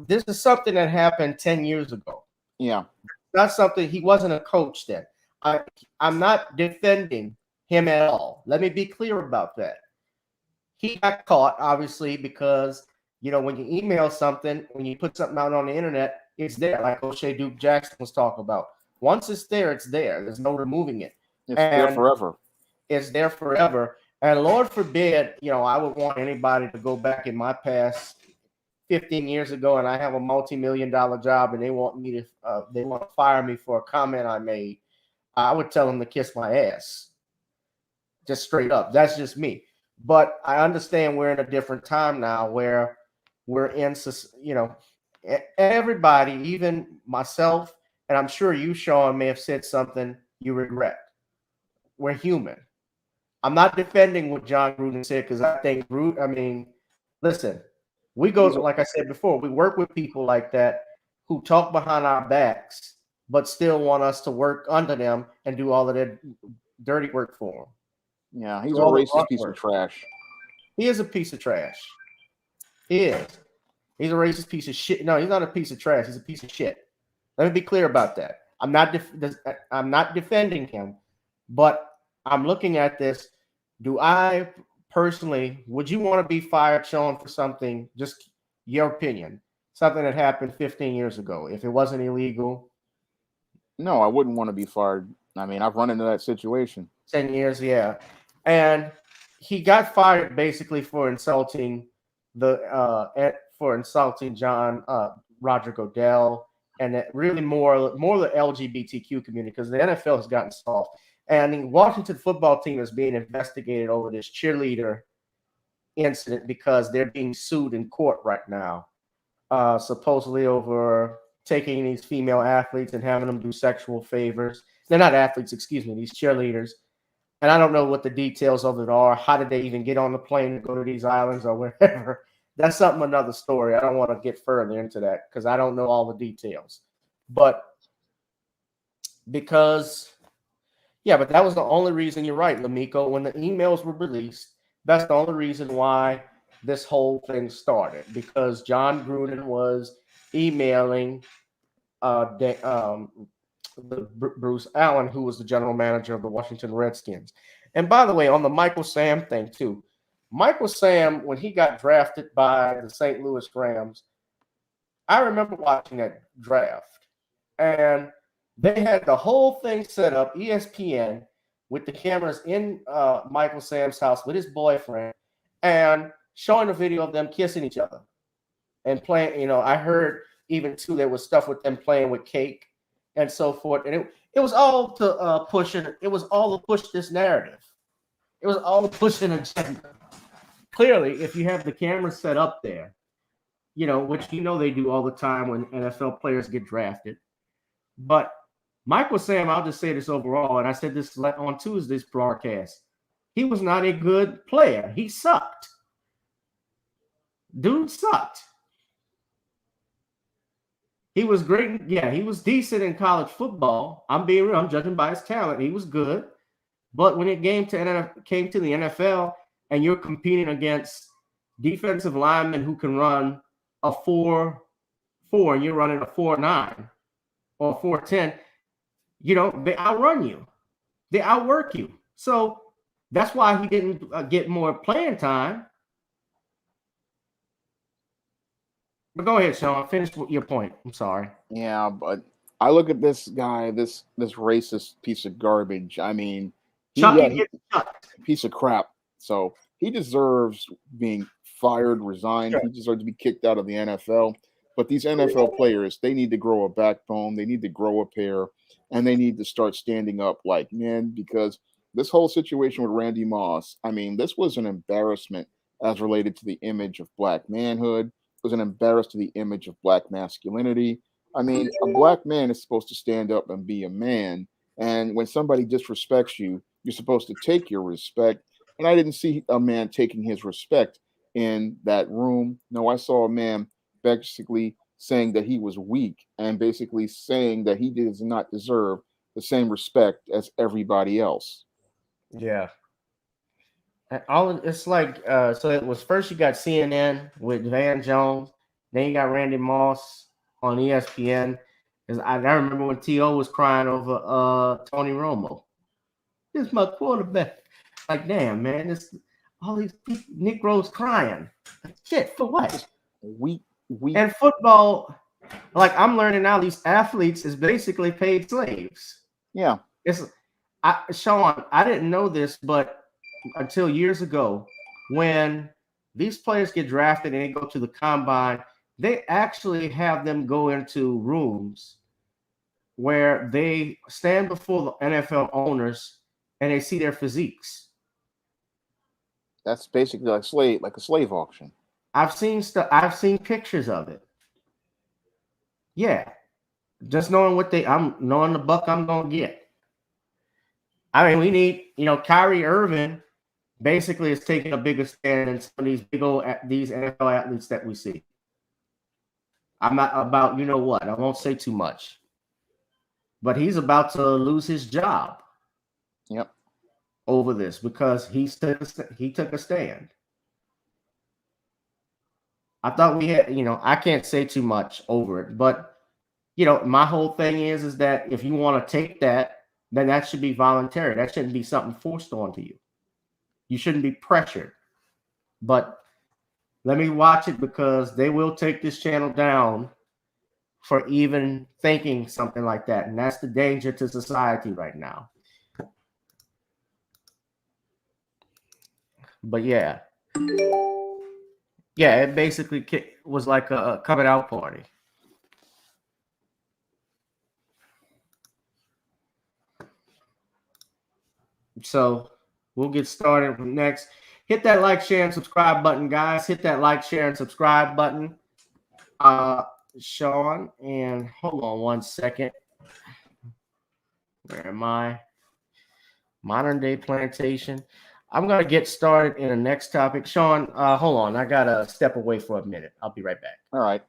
This is something that happened 10 years ago. Yeah. Not something, he wasn't a coach then. I'm not defending him at all. Let me be clear about that. He got caught, obviously, because, you know, when you email something, when you put something out on the internet, it's there, like O'Shea Duke Jackson was talking about. Once it's there, it's there. There's no removing it. It's there forever. It's there forever. And Lord forbid, you know, I would want anybody to go back in my past 15 years ago and I have a multi-million-dollar job and they want me to they want to fire me for a comment I made. I would tell them to kiss my ass. Just straight up. That's just me. But I understand we're in a different time now where we're in, you know, everybody, even myself, and I'm sure you, Sean, may have said something you regret. We're human. I'm not defending what Jon Gruden said because I think I mean, listen, we go, like I said before, we work with people like that who talk behind our backs, but still want us to work under them and do all of their dirty work for them. Yeah, he's a racist piece of trash. He is a piece of trash. He is. He's a racist piece of shit. No, he's not a piece of trash. He's a piece of shit. Let me be clear about that. I'm not defending him, but I'm looking at this. Do I personally, would you want to be fired, Sean, for something, just your opinion, something that happened 15 years ago, if it wasn't illegal? No, I wouldn't want to be fired. I mean, I've run into that situation. 10 years, yeah. And he got fired basically for insulting Roger Goodell, and really more the LGBTQ community, because the NFL has gotten soft. And the Washington football team is being investigated over this cheerleader incident because they're being sued in court right now, supposedly over taking these female athletes and having them do sexual favors. They're not athletes, excuse me, these cheerleaders. And I don't know what the details of it are. How did they even get on the plane to go to these islands or wherever? That's something, another story. I don't want to get further into that because I don't know all the details. But because, yeah, but that was the only reason, you're right, Lamiko, when the emails were released, that's the only reason why this whole thing started, because Jon Gruden was emailing Bruce Allen, who was the general manager of the Washington Redskins. And by the way, on the Michael Sam thing too, Michael Sam, when he got drafted by the St. Louis Rams, I remember watching that draft, and they had the whole thing set up, ESPN, with the cameras in Michael Sam's house with his boyfriend, and showing a video of them kissing each other and playing. You know, I heard even too there was stuff with them playing with cake and so forth, and it was all to push it. It was all to push this narrative. It was all to push an agenda. Clearly, if you have the cameras set up there, you know, which you know they do all the time when NFL players get drafted. But Michael Sam, I'll just say this overall, and I said this on Tuesday's broadcast, he was not a good player. He sucked. Dude sucked. He was great. Yeah, he was decent in college football. I'm being real. I'm judging by his talent. He was good. But when it came to the NFL and you're competing against defensive linemen who can run a 4.4 and you're running a 4.9 or 4.10, you know, they outrun you. They outwork you. So that's why he didn't get more playing time. But go ahead, Shawn. Finish your point. I'm sorry. Yeah, but I look at this guy, this racist piece of garbage. I mean, he piece of crap. So he deserves being fired, resigned. He deserves to be kicked out of the NFL. But these NFL players, they need to grow a backbone. They need to grow a pair, and they need to start standing up like men, because this whole situation with Randy Moss, I mean, this was an embarrassment as related to the image of black manhood. It was an embarrassment to the image of black masculinity. I mean, a black man is supposed to stand up and be a man. And when somebody disrespects you, you're supposed to take your respect. And I didn't see a man taking his respect in that room. No, I saw a man basically saying that he was weak and basically saying that he does not deserve the same respect as everybody else. Yeah. It's like so it was first you got CNN with Van Jones, then you got Randy Moss on ESPN. I remember when T.O. was crying over Tony Romo. This is my quarterback. Like, damn, man, this all these Negroes crying. Like, shit, for what? We And football, like I'm learning now, these athletes is basically paid slaves. Yeah. Shawn, I didn't know this, but until years ago, when these players get drafted and they go to the combine, they actually have them go into rooms where they stand before the NFL owners and they see their physiques. That's basically like a slave auction. I've seen pictures of it. Yeah. Just knowing I'm knowing the buck I'm gonna get. I mean, we need, Kyrie Irving basically is taking a bigger stand than some of these these NFL athletes that we see. I'm not about, you know what, I won't say too much. But he's about to lose his job. Yep. Over this because he took a stand. I thought we had, I can't say too much over it, but my whole thing is that if you want to take that, then that should be voluntary. That shouldn't be something forced onto you. You shouldn't be pressured. But let me watch it because they will take this channel down for even thinking something like that. And that's the danger to society right now. But yeah, it basically was like a coming out party. So we'll get started next. Hit that like, share, and subscribe button, guys. Hit that like, share, and subscribe button. Shawn, and hold on one second. Where am I? Modern day plantation. I'm going to get started in the next topic. Shawn, hold on. I got to step away for a minute. I'll be right back. All right.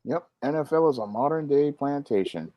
Yep. NFL is a modern day plantation.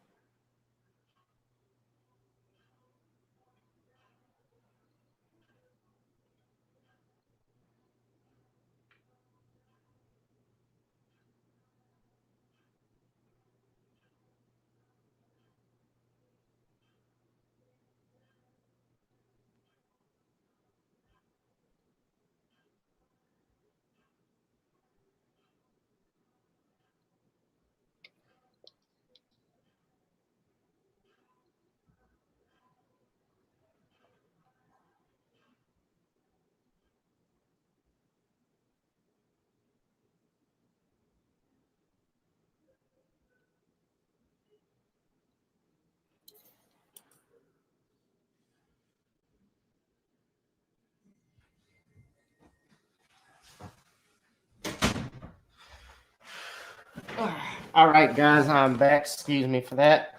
All right, guys, I'm back. Excuse me for that.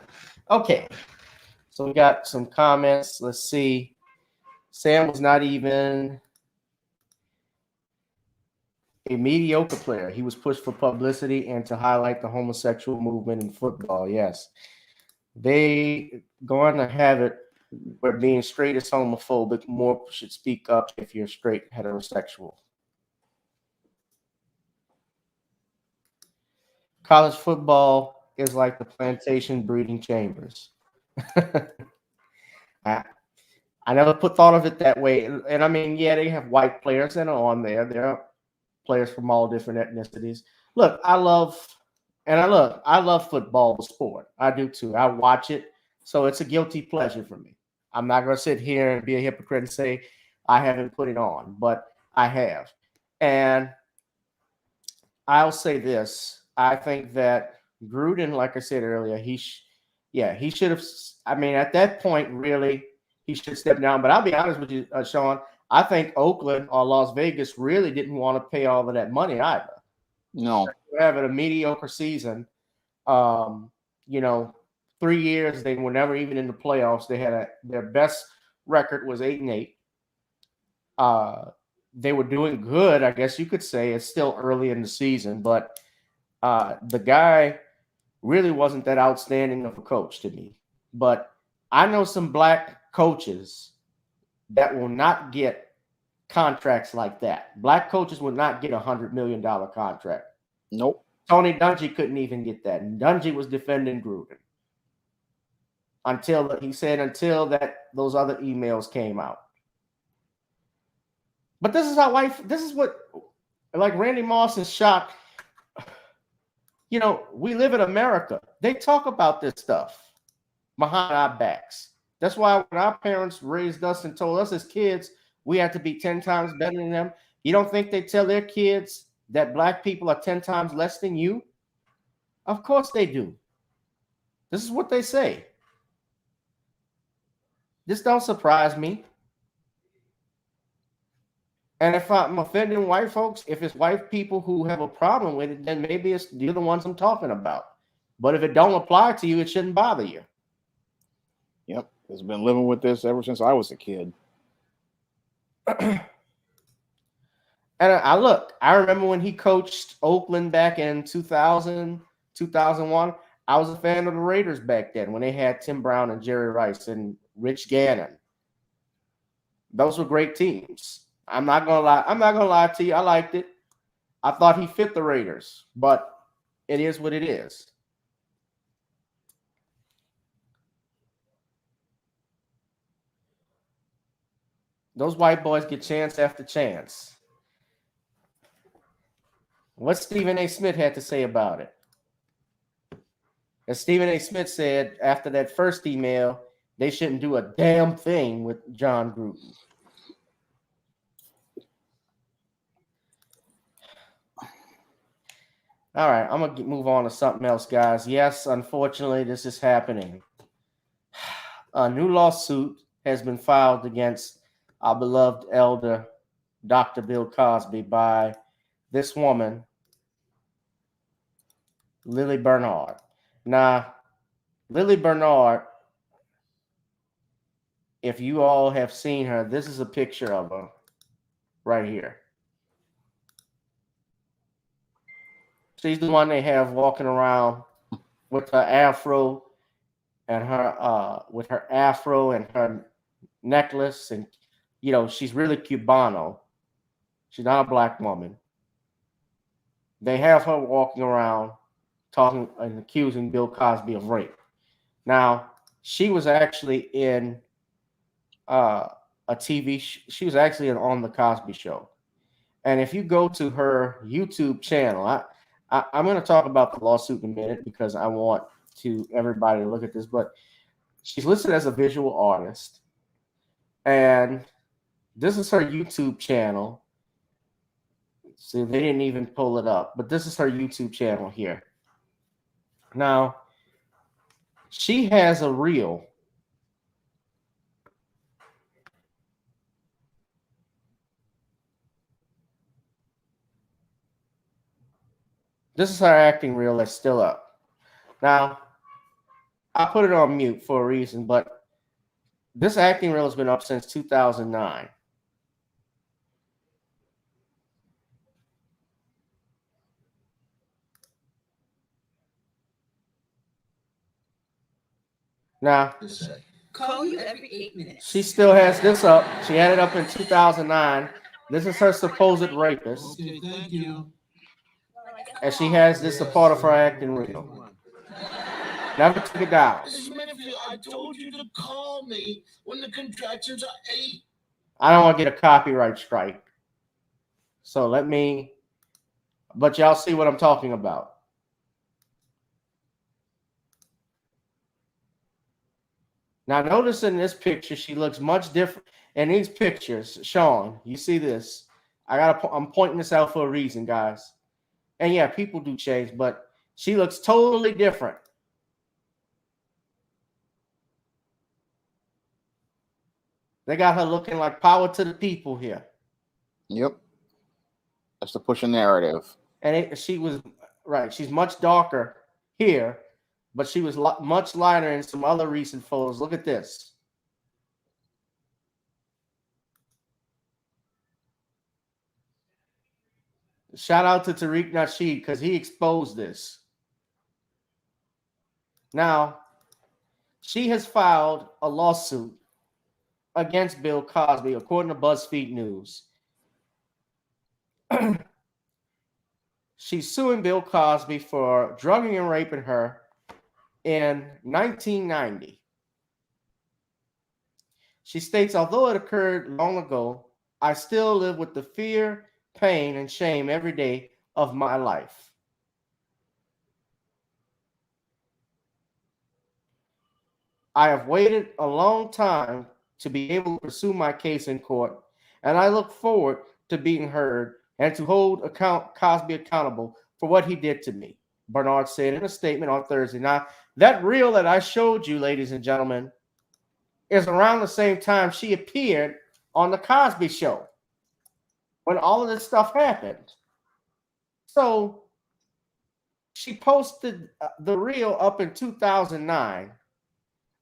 Okay, so we got some comments. Let's see. Sam was not even a mediocre player. He was pushed for publicity and to highlight the homosexual movement in football. Yes. They going to have it where being straight is homophobic. More should speak up if you're straight heterosexual. College football is like the plantation breeding chambers. I never thought of it that way. And I mean, yeah, they have white players that are on there. There are players from all different ethnicities. Look, I love football, the sport. I do too. I watch it. So it's a guilty pleasure for me. I'm not going to sit here and be a hypocrite and say I haven't put it on, but I have. And I'll say this. I think that Gruden, like I said earlier, he should have. I mean, at that point, really, he should step down. But I'll be honest with you, Shawn. I think Oakland or Las Vegas really didn't want to pay all of that money either. No, They're having a mediocre season. 3 years they were never even in the playoffs. They had their best record was 8-8. They were doing good, I guess you could say. It's still early in the season, but the guy really wasn't that outstanding of a coach to me. But I know some black coaches that will not get contracts like that. Black coaches will not get $100 million contract. nope. Tony Dungy couldn't even get that. And Dungy was defending Gruden until those other emails came out. But this is what like Randy Moss is shocked. We live in America. They talk about this stuff behind our backs. That's why when our parents raised us and told us as kids we had to be 10 times better than them, you don't think they tell their kids that black people are 10 times less than you? Of course they do. This is what they say. This don't surprise me. And if I'm offending white folks, if it's white people who have a problem with it, then maybe you're the ones I'm talking about. But if it don't apply to you, it shouldn't bother you. Yep. It's been living with this ever since I was a kid. And I remember when he coached Oakland back in 2000, 2001. I was a fan of the Raiders back then when they had Tim Brown and Jerry Rice and Rich Gannon. Those were great teams. I'm not gonna lie to you. I liked it. I thought he fit the Raiders, but it is what it is. Those white boys get chance after chance. What Stephen A. Smith had to say about it? As Stephen A. Smith said after that first email, they shouldn't do a damn thing with Jon Gruden. All right, I'm going to move on to something else, guys. Yes, unfortunately, this is happening. A new lawsuit has been filed against our beloved elder, Dr. Bill Cosby, by this woman, Lily Bernard. Now, Lily Bernard, if you all have seen her, this is a picture of her right here. She's the one they have walking around with her afro and her necklace, and she's really Cubano. She's not a black woman. They have her walking around talking and accusing Bill Cosby of rape. Now, she was actually in a TV. She was actually on the Cosby Show, and if you go to her YouTube channel, I'm going to talk about the lawsuit in a minute because I want everybody to look at this. But she's listed as a visual artist, and this is her YouTube channel. See, they didn't even pull it up, but this is her YouTube channel here. Now, she has a reel. This is her acting reel that's still up. Now, I put it on mute for a reason, but this acting reel has been up since 2009. Now, call you every 8 minutes. She still has this up. She had it up in 2009. This is her supposed rapist. Okay, thank you. And she has this a part of her acting reel. Never took it down. I told you to call me when the contractions are 8. I don't want to get a copyright strike. So but y'all see what I'm talking about. Now, notice in this picture, she looks much different. In these pictures, Shawn, you see this. I'm pointing this out for a reason, guys. And yeah, people do change, but she looks totally different. They got her looking like power to the people here. Yep. That's to push a narrative. And she was, right, she's much darker here, but she was much lighter in some other recent photos. Look at this. Shout out to Tariq Nasheed because he exposed this. Now, she has filed a lawsuit against Bill Cosby, according to BuzzFeed News. She's suing Bill Cosby for drugging and raping her in 1990. She states, although it occurred long ago, I still live with the fear, pain, and shame every day of my life. I have waited a long time to be able to pursue my case in court, and I look forward to being heard and to hold Cosby accountable for what he did to me, Bernard said in a statement on Thursday. Now, that reel that I showed you, ladies and gentlemen, is around the same time she appeared on the Cosby Show when all of this stuff happened. So she posted the reel up in 2009.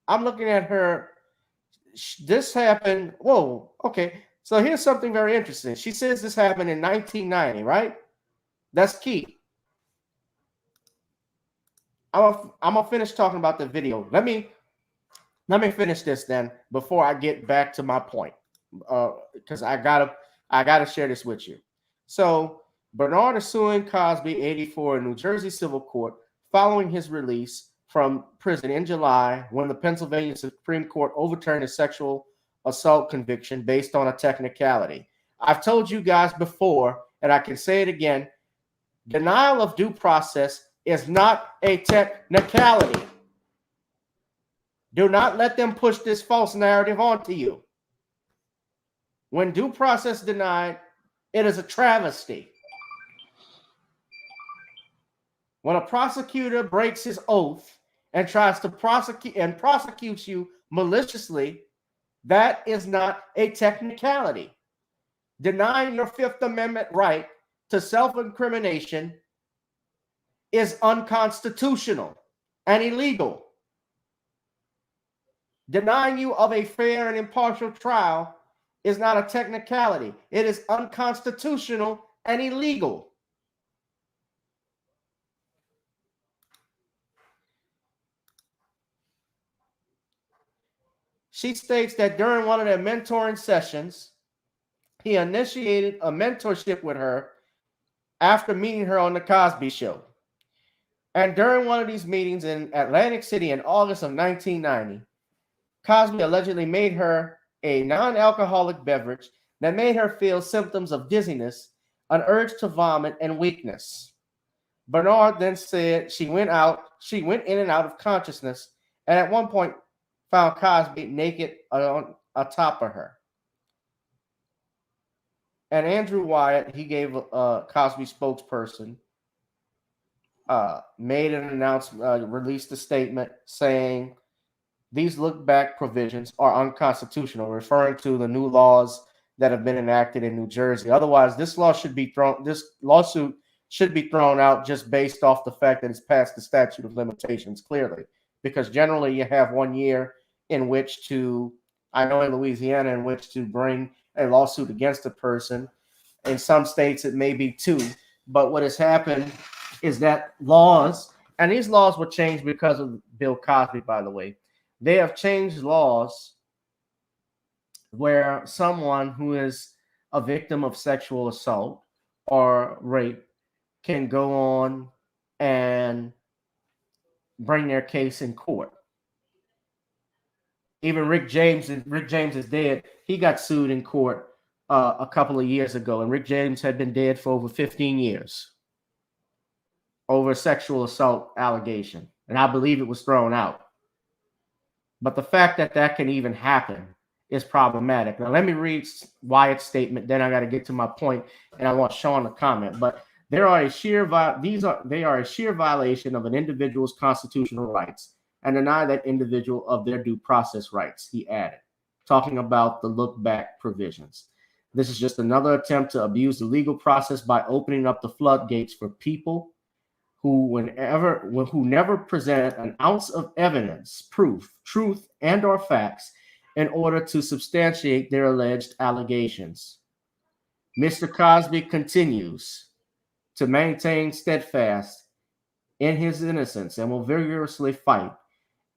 I'm looking at her. This happened. Whoa. Okay. So here's something very interesting. She says this happened in 1990, right? That's key. I'm gonna finish talking about the video. Let me finish this then before I get back to my point, because I gotta share this with you. So Bernard is suing Cosby, 84, in New Jersey civil court following his release from prison in July when the Pennsylvania Supreme Court overturned his sexual assault conviction based on a technicality. I've told you guys before, and I can say it again, denial of due process is not a technicality. Do not let them push this false narrative onto you. When due process denied, it is a travesty. When a prosecutor breaks his oath and tries to prosecutes you maliciously, that is not a technicality. Denying your Fifth Amendment right to self-incrimination is unconstitutional and illegal. Denying you of a fair and impartial trial is not a technicality. It is unconstitutional and illegal. She states that during one of their mentoring sessions, he initiated a mentorship with her after meeting her on the Cosby Show. And during one of these meetings in Atlantic City in August of 1990, Cosby allegedly made her a non-alcoholic beverage that made her feel symptoms of dizziness, an urge to vomit, and weakness. Bernard then said she went in and out of consciousness, and at one point found Cosby naked on top of her. And Andrew Wyatt, he gave Cosby spokesperson, made an announcement, released a statement saying these look-back provisions are unconstitutional, referring to the new laws that have been enacted in New Jersey. Otherwise, this lawsuit should be thrown out just based off the fact that it's past the statute of limitations, clearly. Because generally you have 1 year in which to, I know in Louisiana, in which to bring a lawsuit against a person. In some states, it may be 2. But what has happened is that laws, and these laws were changed because of Bill Cosby, by the way. They have changed laws where someone who is a victim of sexual assault or rape can go on and bring their case in court. Even Rick James is dead. He got sued in court a couple of years ago, and Rick James had been dead for over 15 years over a sexual assault allegation, and I believe it was thrown out. But the fact that that can even happen is problematic. Now, let me read Wyatt's statement, then I got to get to my point, and I want Shawn to comment. But they are a sheer violation of an individual's constitutional rights and deny that individual of their due process rights, he added, talking about the look back provisions. This is just another attempt to abuse the legal process by opening up the floodgates for people who never present an ounce of evidence, proof, truth, and or facts in order to substantiate their alleged allegations. Mr. Cosby continues to maintain steadfast in his innocence and will vigorously fight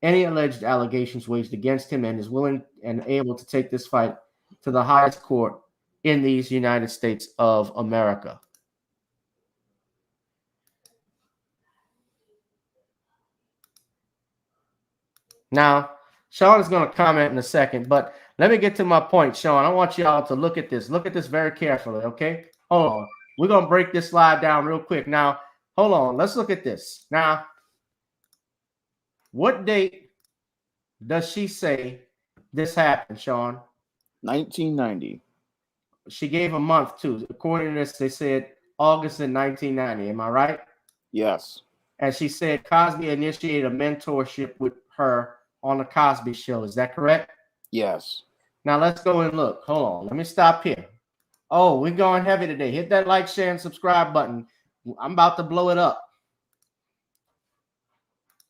any alleged allegations waged against him, and is willing and able to take this fight to the highest court in these United States of America. Now, Shawn is going to comment in a second, but let me get to my point, Shawn. I want y'all to look at this. Look at this very carefully, okay? Hold on. We're going to break this slide down real quick. Now, hold on. Let's look at this. Now, what date does she say this happened, Shawn? 1990. She gave a month, too. According to this, they said August of 1990. Am I right? Yes. And she said Cosby initiated a mentorship with her on the Cosby Show. Is that correct? Yes. Now let's go and look. Hold on. Let me stop here. Oh, we're going heavy today. Hit that like, share, and subscribe button. I'm about to blow it up.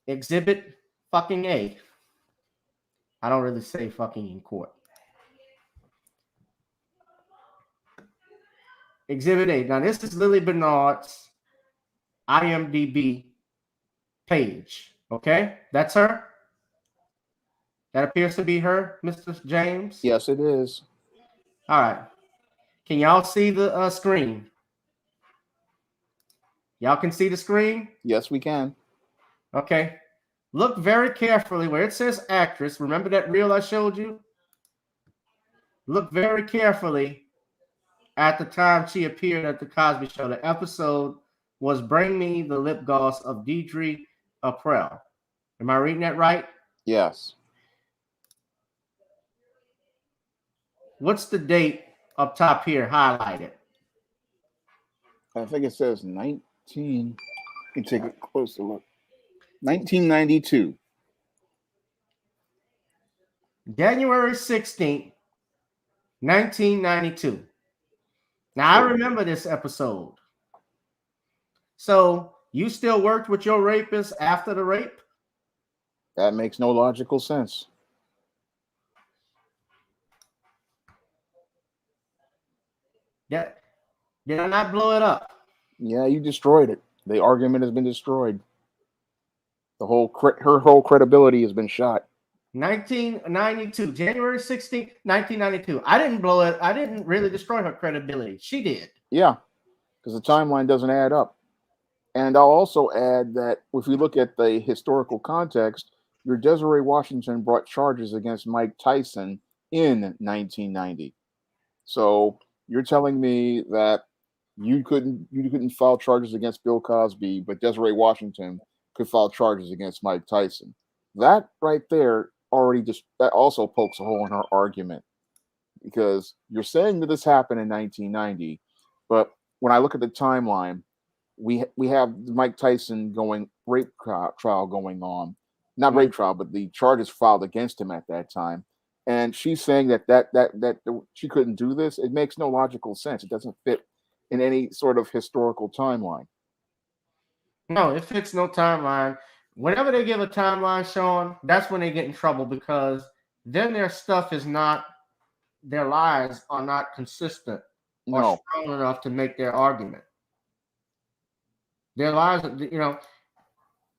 Exhibit fucking A. I don't really say fucking in court. Exhibit A. Now this is Lily Bernard's IMDb page. Okay? That's her? That appears to be her, Mr. James? Yes, it is. All right. Can y'all see the screen? Y'all can see the screen? Yes, we can. Okay. Look very carefully where it says actress. Remember that reel I showed you? Look very carefully at the time she appeared at the Cosby Show. The episode was Bring Me the Lip Gloss of Deidre April. Am I reading that right? Yes. What's the date up top here highlighted? I think it says 19. Let me take a closer look. 1992. January 16th, 1992. Now, I remember this episode. So, you still worked with your rapist after the rape? That makes no logical sense. Yeah. Did I not blow it up? Yeah, you destroyed it. The argument has been destroyed. Her whole credibility has been shot. 1992, January 16th, 1992. I didn't blow it. I didn't really destroy her credibility. She did. Yeah, because the timeline doesn't add up. And I'll also add that if we look at the historical context, your Desiree Washington brought charges against Mike Tyson in 1990. So you're telling me that you couldn't file charges against Bill Cosby, but Desiree Washington could file charges against Mike Tyson. That right there that also pokes a hole in her argument, because you're saying that this happened in 1990, but when I look at the timeline, we have Mike Tyson rape trial going on, not rape trial, but the charges filed against him at that time, and she's saying that she couldn't do this. It makes no logical sense. It doesn't fit in any sort of historical timeline. No, it fits no timeline. Whenever they give a timeline, Sean, that's when they get in trouble because then their stuff is not, their lies are not consistent or No, strong enough to make their argument. Their lies,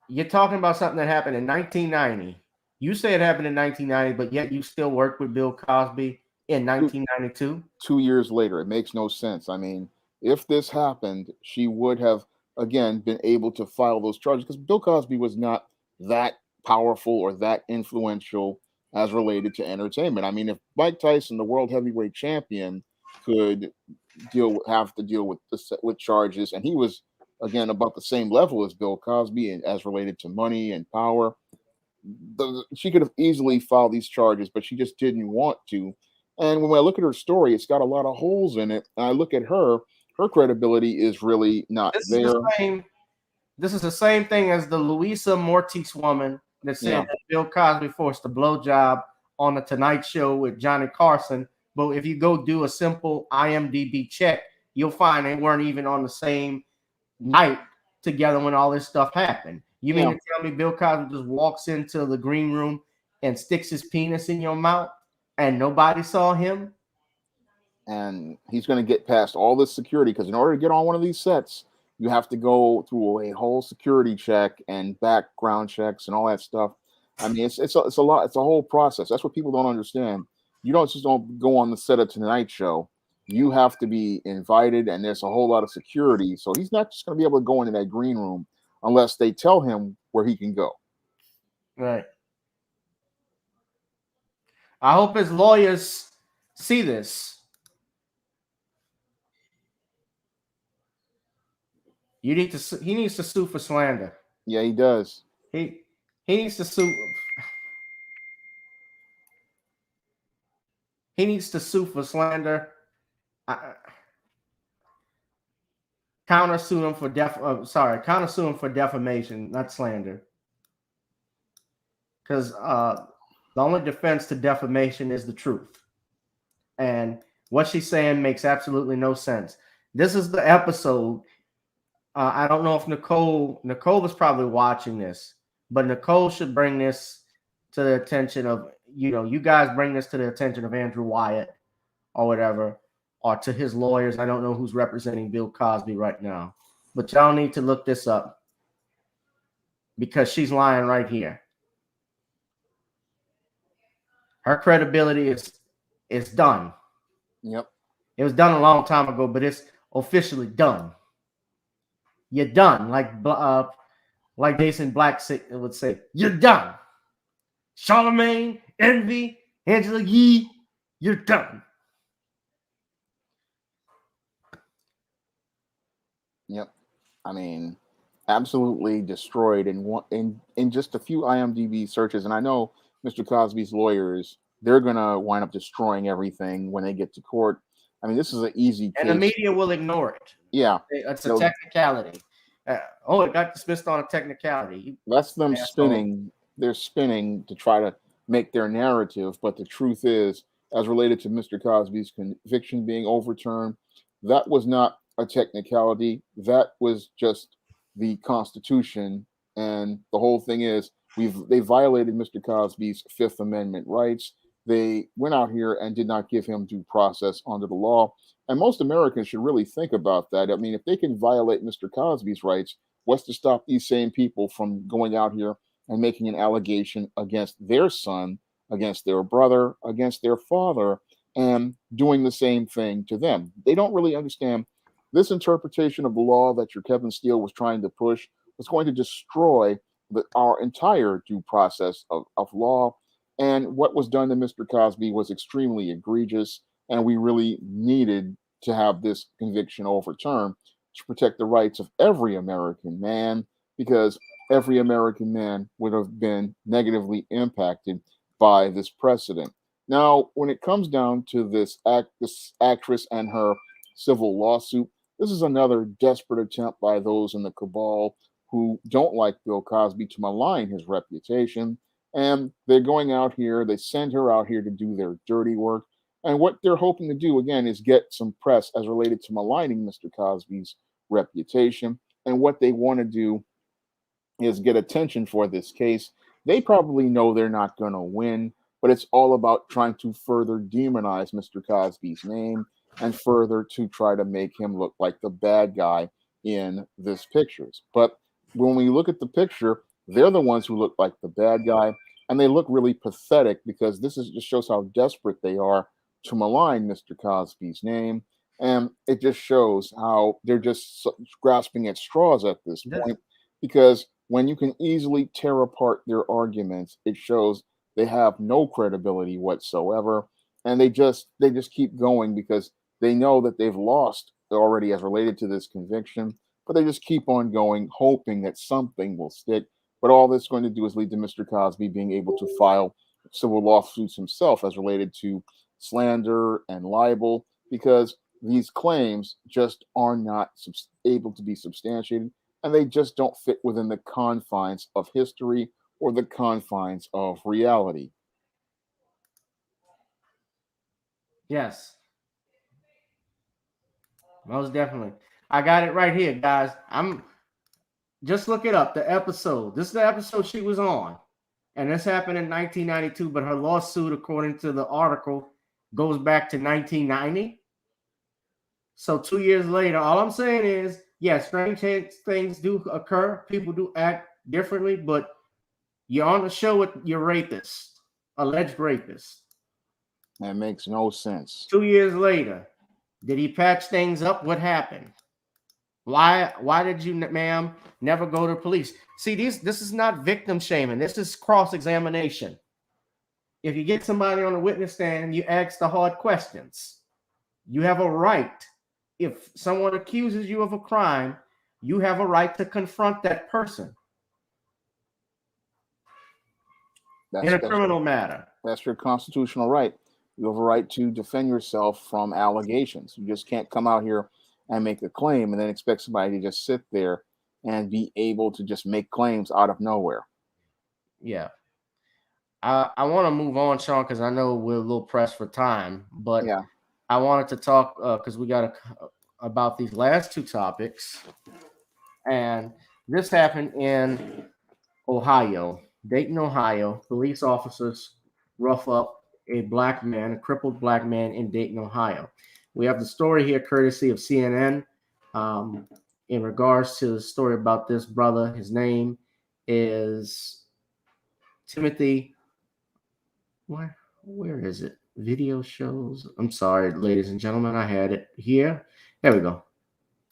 you're talking about something that happened in 1990. You say it happened in 1990, but yet you still work with Bill Cosby in 1992. 2 years later, it makes no sense. I mean, if this happened, she would have again been able to file those charges because Bill Cosby was not that powerful or that influential as related to entertainment. I mean, if Mike Tyson, the world heavyweight champion, could have to deal with with charges, and he was again about the same level as Bill Cosby and as related to money and power, she could have easily filed these charges, but she just didn't want to. And when I look at her story, it's got a lot of holes in it. And I look at her credibility is really not This is there. the same. This is the same thing as the Louisa Mortiz woman that said Yeah. that Bill Cosby forced a blowjob on the Tonight Show with Johnny Carson. But if you go do a simple IMDb check, you'll find they weren't even on the same night together when all this stuff happened. You mean to tell me Bill Cosby just walks into the green room and sticks his penis in your mouth and nobody saw him? And he's going to get past all this security because in order to get on one of these sets, you have to go through a whole security check and background checks and all that stuff. I mean, it's a lot. It's a whole process. That's what people don't understand. You don't go on the set of Tonight Show. You have to be invited, and there's a whole lot of security. So he's not just going to be able to go into that green room unless they tell him where he can go. Right. I hope his lawyers see this. He needs to sue for slander. Yeah, he does. He needs to sue. He needs to sue for slander. Countersue him for countersue him for defamation, not slander. Because the only defense to defamation is the truth. And what she's saying makes absolutely no sense. This is the episode. I don't know if Nicole is probably watching this, but Nicole should bring this to the attention of, you guys bring this to the attention of Andrew Wyatt or whatever, or to his lawyers. I don't know who's representing Bill Cosby right now, but y'all need to look this up because she's lying right here. Her credibility is done. Yep. It was done a long time ago, but it's officially done. You're done, like Jason Black would say. You're done. Charlemagne, Envy, Angela Yee, you're done. Yep. I mean, absolutely destroyed in just a few IMDb searches. And I know Mr. Cosby's lawyers, they're gonna wind up destroying everything when they get to court. I mean, this is an easy case. And the media will ignore it. Yeah. It's a technicality. It got dismissed on a technicality. That's them spinning. They're spinning to try to make their narrative. But the truth is, as related to Mr. Cosby's conviction being overturned, that was not a technicality. That was just the Constitution. And the whole thing is, they violated Mr. Cosby's Fifth Amendment rights. They went out here and did not give him due process under the law. And most Americans should really think about that. I mean, if they can violate Mr. Cosby's rights, what's to stop these same people from going out here and making an allegation against their son, against their brother, against their father, and doing the same thing to them? They don't really understand this interpretation of the law that your Kevin Steele was trying to push was going to destroy our entire due process of law. And what was done to Mr. Cosby was extremely egregious, and we really needed to have this conviction overturned to protect the rights of every American man, because every American man would have been negatively impacted by this precedent. Now, when it comes down to this actress and her civil lawsuit, this is another desperate attempt by those in the cabal who don't like Bill Cosby to malign his reputation. And they're going out here, they send her out here to do their dirty work. And what they're hoping to do, again, is get some press as related to maligning Mr. Cosby's reputation. And what they want to do is get attention for this case. They probably know they're not going to win, but it's all about trying to further demonize Mr. Cosby's name and further to try to make him look like the bad guy in this pictures. But when we look at the picture, they're the ones who look like the bad guy, and they look really pathetic because this is just shows how desperate they are to malign Mr. Cosby's name. And it just shows how they're just grasping at straws at this point, because when you can easily tear apart their arguments, it shows they have no credibility whatsoever, and they just keep going because they know that they've lost already as related to this conviction, but they just keep on going, hoping that something will stick. But all this is going to do is lead to Mr. Cosby being able to file civil lawsuits himself as related to slander and libel, because these claims just are not able to be substantiated, and they just don't fit within the confines of history or the confines of reality. Yes. Most definitely. I got it right here, guys. Just look it up. The episode. This is the episode she was on. And this happened in 1992, but her lawsuit, according to the article, goes back to 1990. So 2 years later, all I'm saying is, yes, strange things do occur. People do act differently, but you're on the show with your rapist, alleged rapist. That makes no sense. 2 years later, did he patch things up? What happened? Why did you, ma'am, never go to police? See, this is not victim shaming. This is cross-examination. If you get somebody on the witness stand, you ask the hard questions. You have a right. If someone accuses you of a crime, you have a right to confront that person in a criminal matter. That's your constitutional right. You have a right to defend yourself from allegations. You just can't come out here and make a claim and then expect somebody to just sit there and be able to just make claims out of nowhere. Yeah. I want to move on, Sean, because I know we're a little pressed for time, but yeah, I wanted to talk because we got about these last two topics. And this happened in Ohio, Dayton, Ohio. Police officers rough up a crippled black man in Dayton, Ohio. We have the story here courtesy of CNN in regards to the story about this brother. His name is Timothy. Where is it? Video shows. I'm sorry, ladies and gentlemen. I had it here. There we go.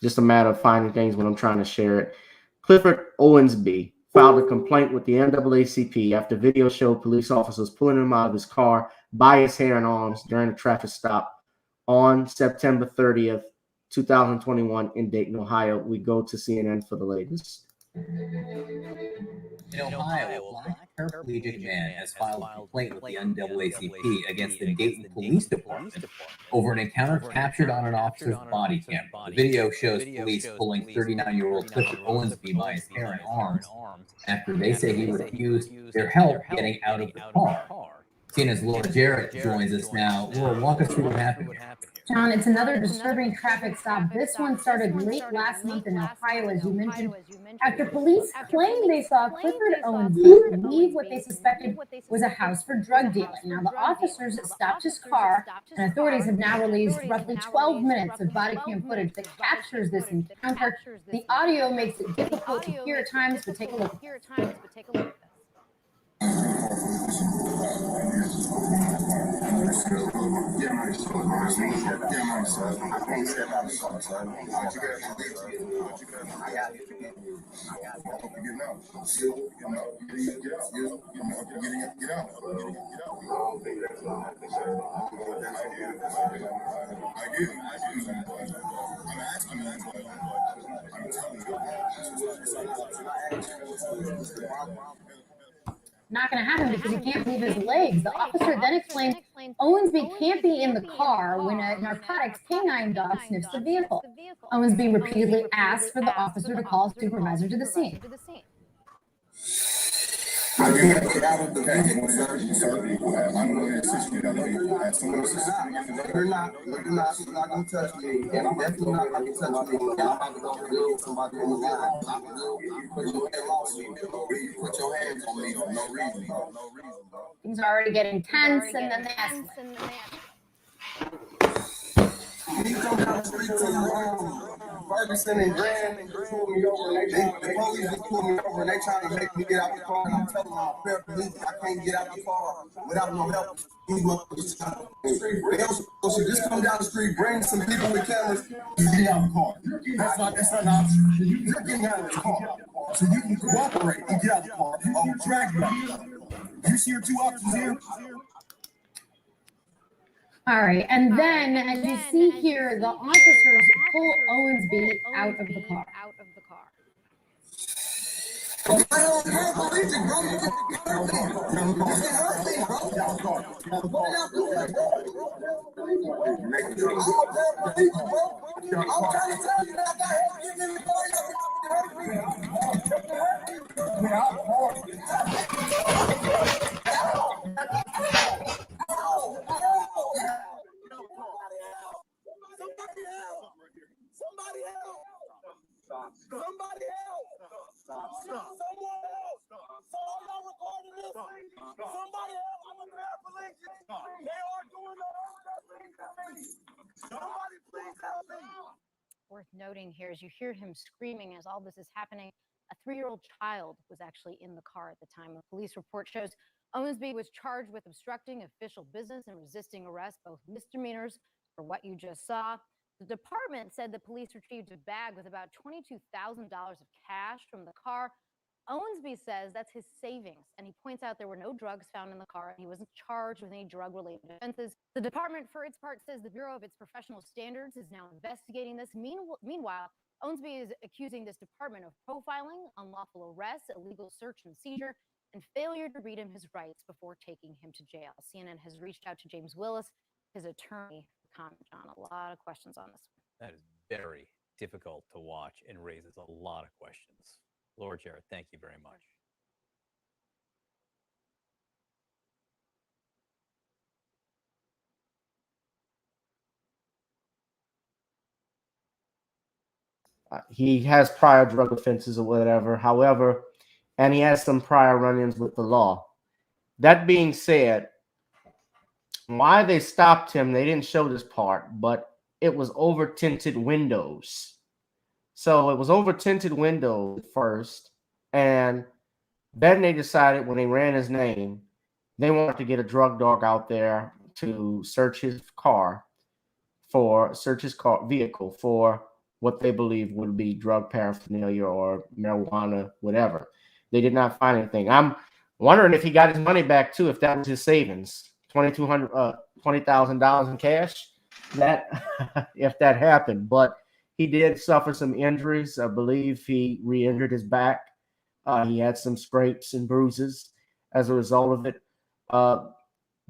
Just a matter of finding things when I'm trying to share it. Clifford Owensby filed a complaint with the NAACP after video showed police officers pulling him out of his car by his hair and arms during a traffic stop on September 30th, 2021 in Dayton, Ohio. We go to CNN for the latest. In Ohio, a black paraplegic man has filed a complaint with the NAACP against the Dayton Police Department over an encounter captured on an officer's body camera. The video shows police pulling 39-year-old Clifford Owensby by his hair and arms after they say he refused their help getting out of the car. CNN's Laura Jarrett joins us now. Laura, walk us through what happened. John, it's another disturbing traffic stop. This one started late last month in Ohio, as you mentioned, after police claimed they saw Clifford Owensby leave what they suspected was a house for drug dealing. Now, the officers stopped his car, and authorities have now released roughly 12 minutes of body cam footage that captures this encounter. The audio makes it difficult to hear at times, but take a look. Not going to happen because he can't move his legs. The officer then explained Owensby can't be in the car when a narcotics canine dog sniffs the vehicle. Owensby repeatedly asked for the officer to call a supervisor to the scene. I can get out of the vehicle, sir. I'm going to assist you. Someone assist you. You're not going to touch me. And I'm definitely not going to touch me. I'm about to go build somebody on the line. You put your hands on me for no reason. Things are already getting tense, and then they ask. You come down the street to Ferguson and Grand, and pull me over, and the police just pull me over, and they trying to make me get out the car, and I'm telling them I'm fair police, I can't get out the car without no help. These motherfuckers trying to just come down the street, bring some people with cameras, you get out the car. That's not an option. You're getting out of the car, so you can cooperate and get out the car. I'll drag you out. You see your two options here? All right, and then as you see here, the officers pull Owensby out of the car. Somebody help! Someone help! So y'all recording this? Somebody help! I'm a paraplegic. They are doing the whole thing to me. Somebody please help me. Worth noting here is you hear him screaming as all this is happening. A 3-year-old child was actually in the car at the time. A police report shows Owensby was charged with obstructing official business and resisting arrest, both misdemeanors for what you just saw. The department said the police retrieved a bag with about $22,000 of cash from the car. Owensby says that's his savings, and he points out there were no drugs found in the car, and he wasn't charged with any drug-related offenses. The department, for its part, says the Bureau of its professional standards is now investigating this. Meanwhile, Owensby is accusing this department of profiling, unlawful arrest, illegal search and seizure, and failure to read him his rights before taking him to jail. CNN has reached out to James Willis, his attorney. Comment, John. A lot of questions on this. That is very difficult to watch and raises a lot of questions. Lord Jarrett, thank you very much. He has prior drug offenses or whatever. However, and he has some prior run-ins with the law. That being said, why they stopped him, they didn't show this part, but it was over tinted windows. So it was over tinted windows first, and then they decided when they ran his name, they wanted to get a drug dog out there to search his vehicle for what they believe would be drug paraphernalia or marijuana, whatever. They did not find anything. I'm wondering if he got his money back too, if that was his savings. $20,000 in cash, that if that happened. But he did suffer some injuries. I believe he re-injured his back. He had some scrapes and bruises as a result of it.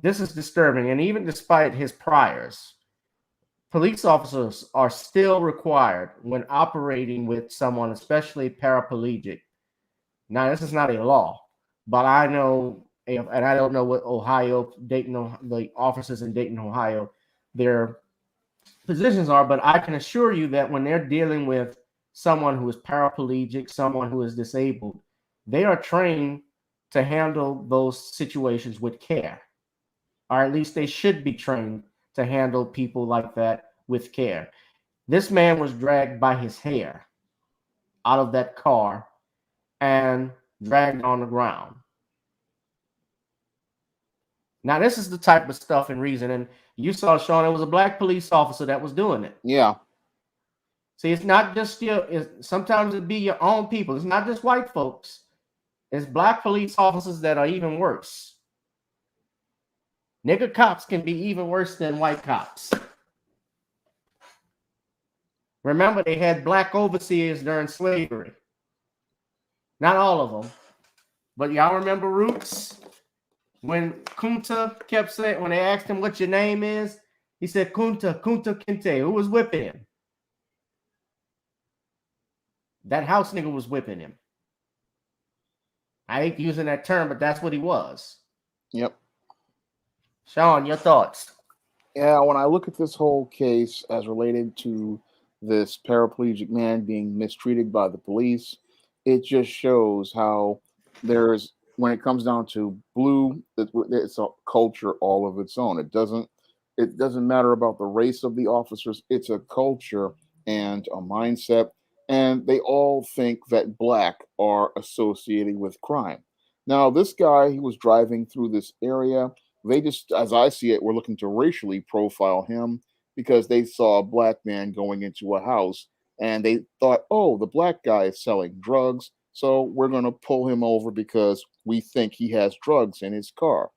This is disturbing. And even despite his priors, police officers are still required when operating with someone, especially paraplegic. Now, this is not a law, but I know, and I don't know what Dayton, the officers in Dayton, Ohio, their positions are, but I can assure you that when they're dealing with someone who is paraplegic, someone who is disabled, they are trained to handle those situations with care, or at least they should be trained to handle people like that with care. This man was dragged by his hair out of that car and dragged on the ground. Now, this is the type of stuff and reason. And you saw, Shawn, it was a black police officer that was doing it. Yeah. See, it's not just sometimes it be your own people. It's not just white folks. It's black police officers that are even worse. Nigger cops can be even worse than white cops. Remember, they had black overseers during slavery. Not all of them. But y'all remember Roots? When Kunta kept saying, when they asked him what your name is, he said Kunta Kinte. Who was whipping him? That house nigga was whipping him. I hate using that term, but that's what he was. Yep. Shawn, your thoughts? Yeah, when I look at this whole case as related to this paraplegic man being mistreated by the police, it just shows how there's, when it comes down to blue, it's a culture all of its own. It doesn't matter about the race of the officers. It's a culture and a mindset, and they all think that black are associated with crime. Now, this guy, he was driving through this area. They just, as I see it, were looking to racially profile him because they saw a black man going into a house and they thought, oh, the black guy is selling drugs. So we're going to pull him over because we think he has drugs in his car.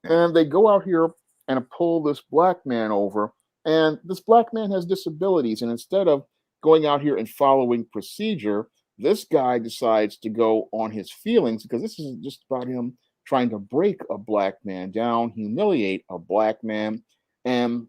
And they go out here and pull this black man over. And this black man has disabilities. And instead of going out here and following procedure, this guy decides to go on his feelings because this isn't just about him trying to break a black man down, humiliate a black man. And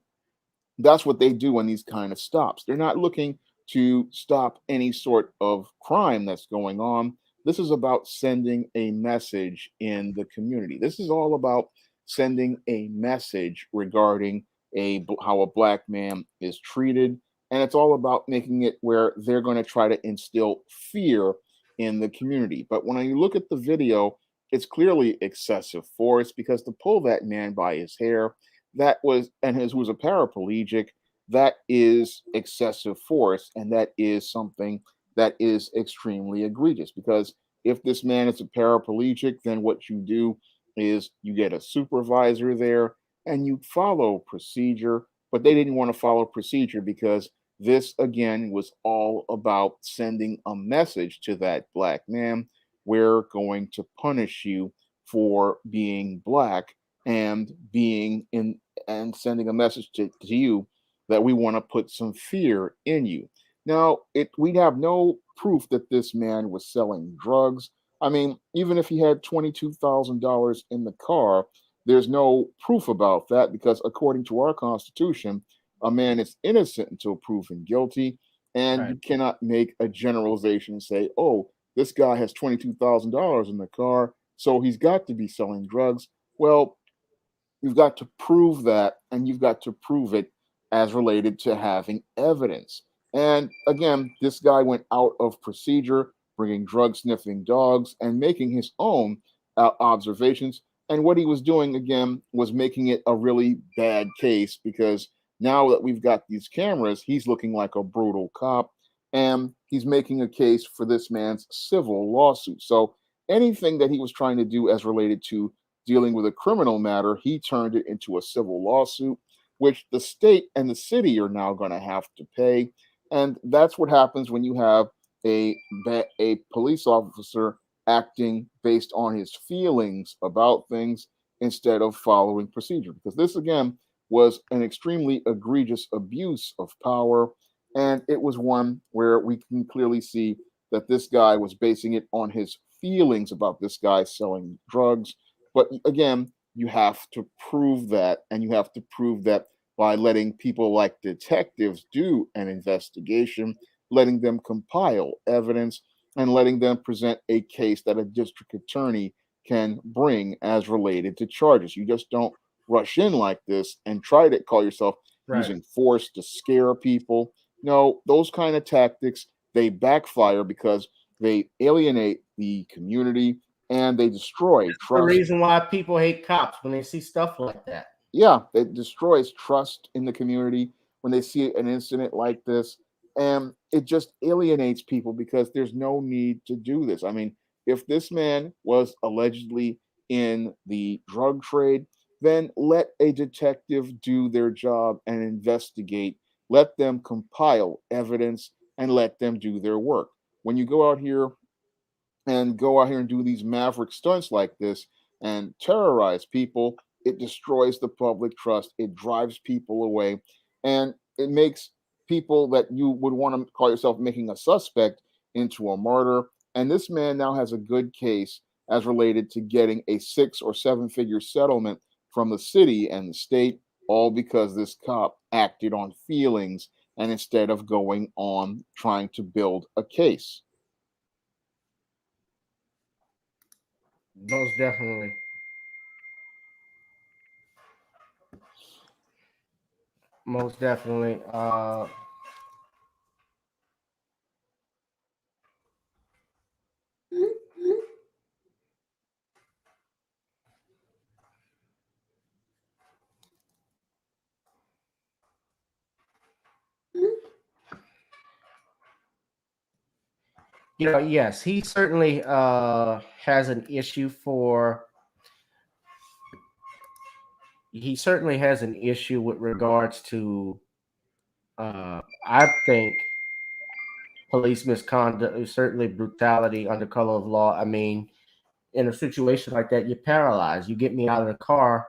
that's what they do in these kind of stops. They're not looking to stop any sort of crime that's going on. This is about sending a message in the community. This is all about sending a message regarding how a black man is treated, and it's all about making it where they're going to try to instill fear in the community. But when you look at the video, it's clearly excessive force because to pull that man by his hair, who was a paraplegic, that is excessive force, and that is something that is extremely egregious. Because if this man is a paraplegic, then what you do is you get a supervisor there and you follow procedure. But they didn't want to follow procedure because this again was all about sending a message to that black man. We're going to punish you for being black and sending a message to you that we want to put some fear in you. Now, we have no proof that this man was selling drugs. I mean, even if he had $22,000 in the car, there's no proof about that because according to our Constitution, a man is innocent until proven guilty. And you cannot make a generalization and say, oh, this guy has $22,000 in the car, so he's got to be selling drugs. Well, you've got to prove that, and you've got to prove it as related to having evidence. And again, this guy went out of procedure, bringing drug sniffing dogs and making his own observations. And what he was doing, again, was making it a really bad case because now that we've got these cameras, he's looking like a brutal cop and he's making a case for this man's civil lawsuit. So anything that he was trying to do as related to dealing with a criminal matter, he turned it into a civil lawsuit, which the state and the city are now going to have to pay. And that's what happens when you have a police officer acting based on his feelings about things instead of following procedure. Because this, again, was an extremely egregious abuse of power. And it was one where we can clearly see that this guy was basing it on his feelings about this guy selling drugs. But again, you have to prove that, and you have to prove that by letting people like detectives do an investigation, letting them compile evidence, and letting them present a case that a district attorney can bring as related to charges. You just don't rush in like this and try to call yourself using force to scare people. No, those kind of tactics, they backfire because they alienate the community and they destroy trust. The reason why people hate cops when they see stuff like that. Yeah, it destroys trust in the community when they see an incident like this. And it just alienates people because there's no need to do this. I mean, if this man was allegedly in the drug trade, then let a detective do their job and investigate. Let them compile evidence and let them do their work. When you go out here and do these maverick stunts like this and terrorize people, it destroys the public trust. It drives people away, and it makes people that you would want to call yourself making a suspect into a martyr. And this man now has a good case as related to getting a 6 or 7 figure settlement from the city and the state, all because this cop acted on feelings and instead of going on trying to build a case. Most definitely. Most definitely. Yes, he certainly has an issue for. He certainly has an issue with regards to. I think police misconduct, certainly brutality under color of law. I mean, in a situation like that, you're paralyzed. You get me out of the car,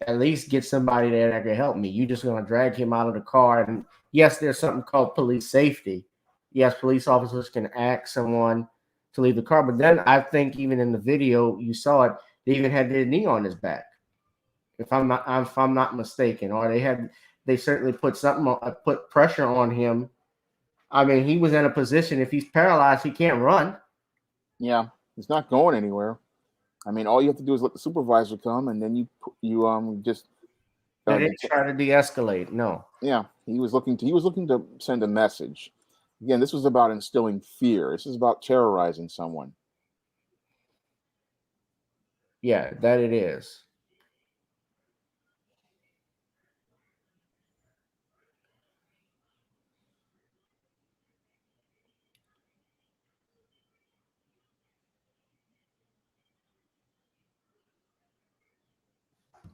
at least get somebody there that can help me. You're just going to drag him out of the car. And yes, there's something called police safety. Yes, police officers can ask someone to leave the car. But then I think even in the video, you saw it, they even had their knee on his back. If I'm not mistaken, or they certainly put something on, put pressure on him. I mean, he was in a position, if he's paralyzed, he can't run. Yeah, he's not going anywhere. I mean, all you have to do is let the supervisor come, and then you just. They didn't try to de-escalate. No. Yeah, he was looking to send a message. Again, this was about instilling fear. This is about terrorizing someone. Yeah, that it is.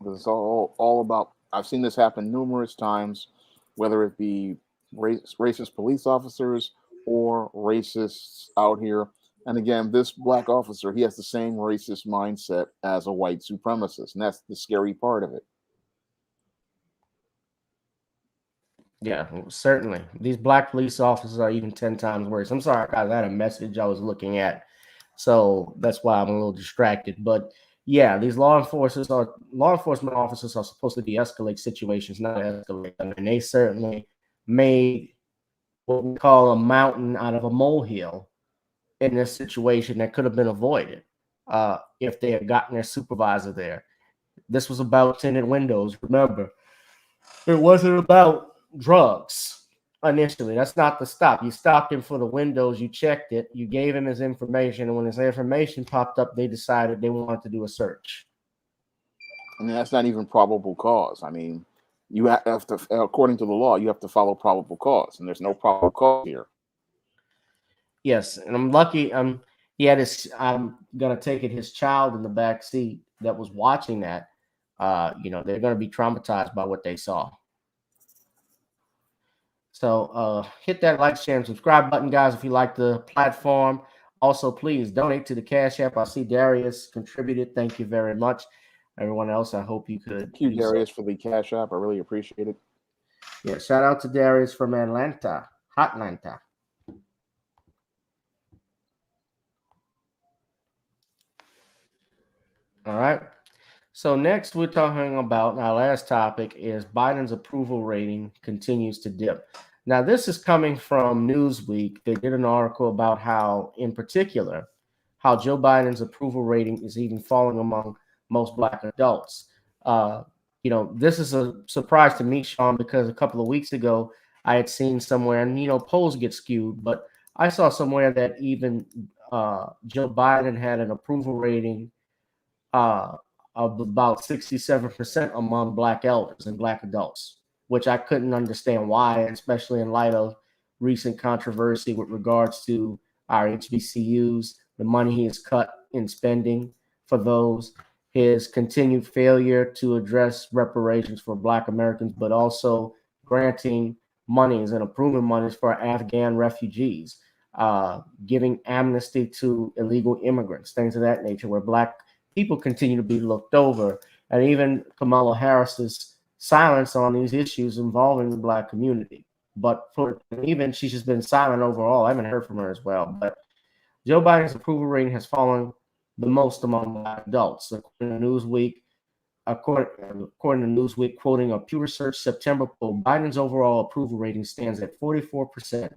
It's all about. I've seen this happen numerous times, whether it be racist police officers or racists out here. And again, this black officer, he has the same racist mindset as a white supremacist, and that's the scary part of it. Yeah, certainly. These black police officers are even 10 times worse. I'm sorry, guys. I had a message I was looking at, so that's why I'm a little distracted. But yeah, these law enforcement officers are supposed to de-escalate situations, not escalate them. And they certainly made what we call a mountain out of a molehill in this situation that could have been avoided if they had gotten their supervisor there. This was about tinted windows. Remember, it wasn't about drugs initially. That's not the stop. You stopped him for the windows. You checked it. You gave him his information. And when his information popped up, they decided they wanted to do a search. I mean, that's not even probable cause. I mean, you have to, according to the law, you have to follow probable cause, and there's no probable cause here. Yes, and I'm lucky. He had his. I'm gonna take it. His child in the back seat that was watching that. They're gonna be traumatized by what they saw. So hit that like, share, and subscribe button, guys, if you like the platform. Also, please donate to the Cash App. I see Darius contributed. Thank you very much. Everyone else, I hope you could. Thank you, Darius, for the Cash App. I really appreciate it. Yeah, shout out to Darius from Atlanta, Hotlanta. All right. So next we're talking about, our last topic is Biden's approval rating continues to dip. Now, this is coming from Newsweek. They did an article about how, in particular, how Joe Biden's approval rating is even falling among most Black adults. This is a surprise to me, Sean, because a couple of weeks ago I had seen somewhere, and polls get skewed, but I saw somewhere that even Joe Biden had an approval rating of about 67% among Black elders and Black adults, which I couldn't understand why, especially in light of recent controversy with regards to our HBCUs, the money he has cut in spending for those, his continued failure to address reparations for Black Americans, but also granting monies and approving monies for Afghan refugees, giving amnesty to illegal immigrants, things of that nature, where Black people continue to be looked over, and even Kamala Harris's silence on these issues involving the Black community. But even she's just been silent overall. I haven't heard from her as well. But Joe Biden's approval rating has fallen the most among Black adults, according to Newsweek. According to Newsweek, quoting a Pew Research September poll, Biden's overall approval rating stands at 44%,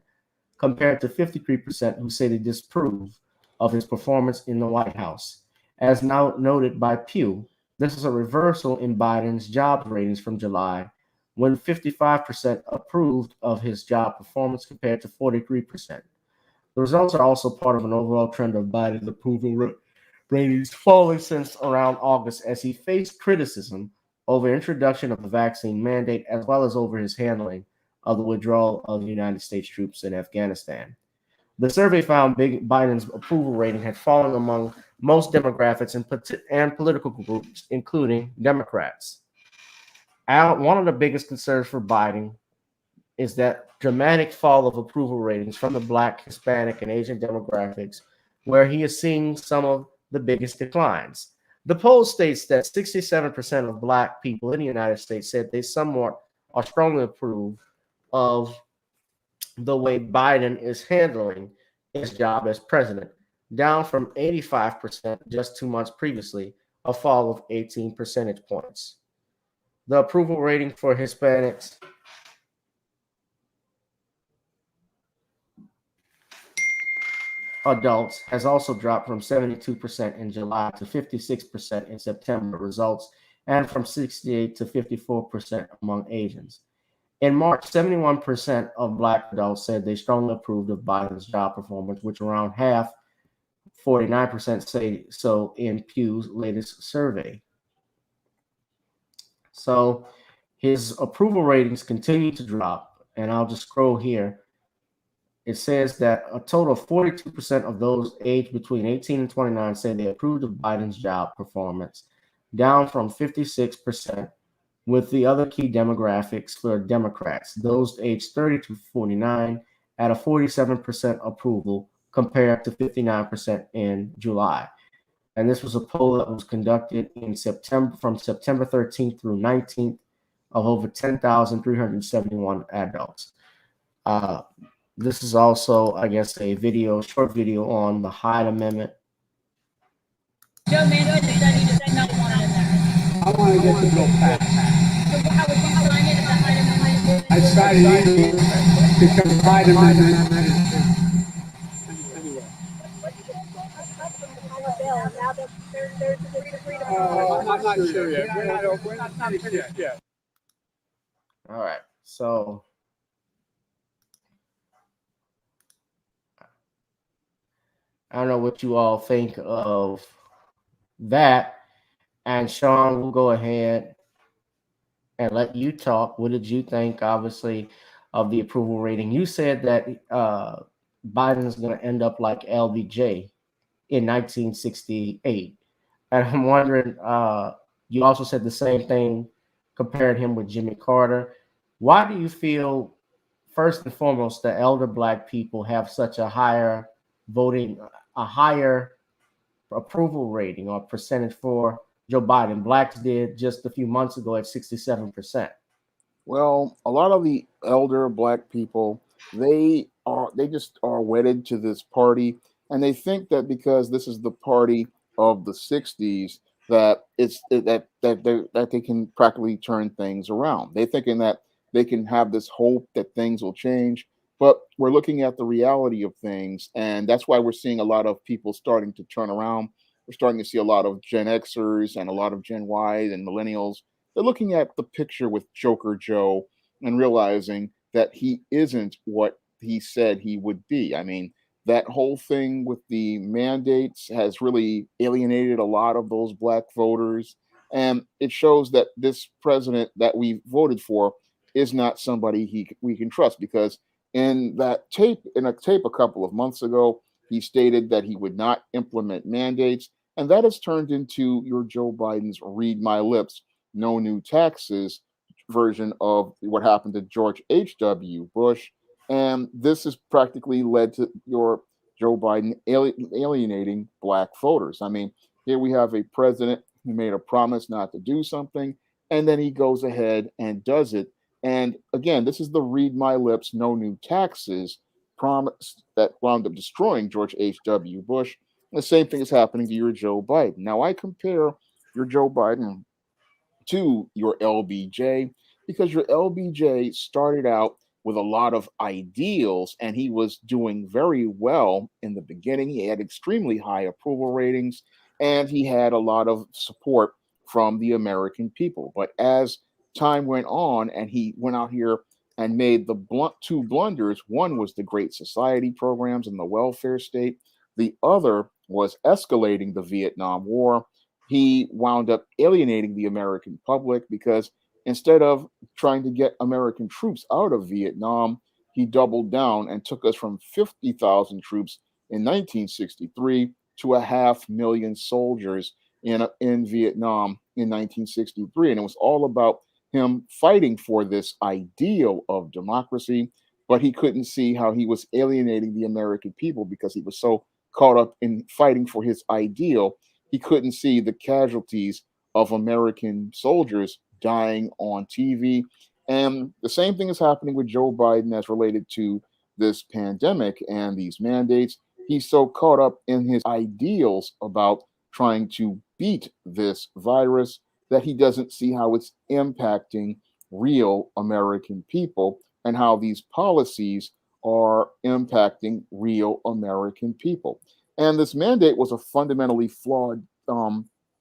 compared to 53% who say they disapprove of his performance in the White House. As now noted by Pew, this is a reversal in Biden's jobs ratings from July, when 55% approved of his job performance compared to 43%. The results are also part of an overall trend of Biden's approval ratings falling since around August as he faced criticism over introduction of the vaccine mandate as well as over his handling of the withdrawal of the United States troops in Afghanistan. The survey found Biden's approval rating had fallen among most demographics and political groups, including Democrats. One of the biggest concerns for Biden is that dramatic fall of approval ratings from the Black, Hispanic, and Asian demographics, where he is seeing some of the biggest declines. The poll states that 67% of Black people in the United States said they somewhat or strongly approve of the way Biden is handling his job as president, down from 85% just 2 months previously, a fall of 18 percentage points. The approval rating for Hispanics adults has also dropped from 72% in July to 56% in September results, and from 68 to 54% among Asians. In March, 71% of Black adults said they strongly approved of Biden's job performance, which around half, 49%, say so in Pew's latest survey. So his approval ratings continue to drop, and I'll just scroll here. It says that a total of 42% of those aged between 18 and 29 say they approved of Biden's job performance, down from 56% with the other key demographics for Democrats, those aged 30 to 49 at a 47% approval compared to 59% in July. And this was a poll that was conducted in September, from September 13th through 19th, of over 10,371 adults. This is also, I guess, a short video on the Hyde Amendment. Joe Manchin said he just not wanted in there. I want to get the bill passed. So how would you sign it if the Hyde Amendment? I decided it because the Hyde Amendment is anyway. I'm not sure yet. We're not finished yet. All right, so I don't know what you all think of that. And Shawn, we'll go ahead and let you talk. What did you think, obviously, of the approval rating? You said that Biden is going to end up like LBJ in 1968. And I'm wondering, you also said the same thing, compared him with Jimmy Carter. Why do you feel, first and foremost, the elder Black people have such a higher approval rating or percentage for Joe Biden? Blacks did just a few months ago at 67%. Well, a lot of the elder Black people, they just are wedded to this party, and they think that because this is the party of the 60s, that that they can practically turn things around. They're thinking that they can have this hope that things will change, but we're looking at the reality of things, and that's why we're seeing a lot of people starting to turn around. We're starting to see a lot of Gen Xers and a lot of Gen Y and millennials. They're looking at the picture with Joker Joe and realizing that he isn't what he said he would be. I mean, that whole thing with the mandates has really alienated a lot of those Black voters. And it shows that this president that we voted for is not somebody we can trust, because in a tape a couple of months ago, he stated that he would not implement mandates. And that has turned into your Joe Biden's read my lips, no new taxes version of what happened to George H.W. Bush. And this has practically led to your Joe Biden alienating Black voters. I mean, here we have a president who made a promise not to do something, and then he goes ahead and does it. And again, this is the read my lips, no new taxes promise that wound up destroying George H.W. Bush. The same thing is happening to your Joe Biden. Now, I compare your Joe Biden to your LBJ, because your LBJ started out with a lot of ideals, and he was doing very well in the beginning. He had extremely high approval ratings. and he had a lot of support from the American people. But as time went on, and he went out here and made the two blunders. One was the Great Society programs and the welfare state. The other was escalating the Vietnam War. He wound up alienating the American public because instead of trying to get American troops out of Vietnam, he doubled down and took us from 50,000 troops in 1963 to 500,000 soldiers in Vietnam in 1963. And it was all about him fighting for this ideal of democracy, but he couldn't see how he was alienating the American people because he was so caught up in fighting for his ideal. He couldn't see the casualties of American soldiers dying on TV. And the same thing is happening with Joe Biden as related to this pandemic and these mandates. He's so caught up in his ideals about trying to beat this virus that he doesn't see how it's impacting real American people and how these policies are impacting real American people. And this mandate was a fundamentally flawed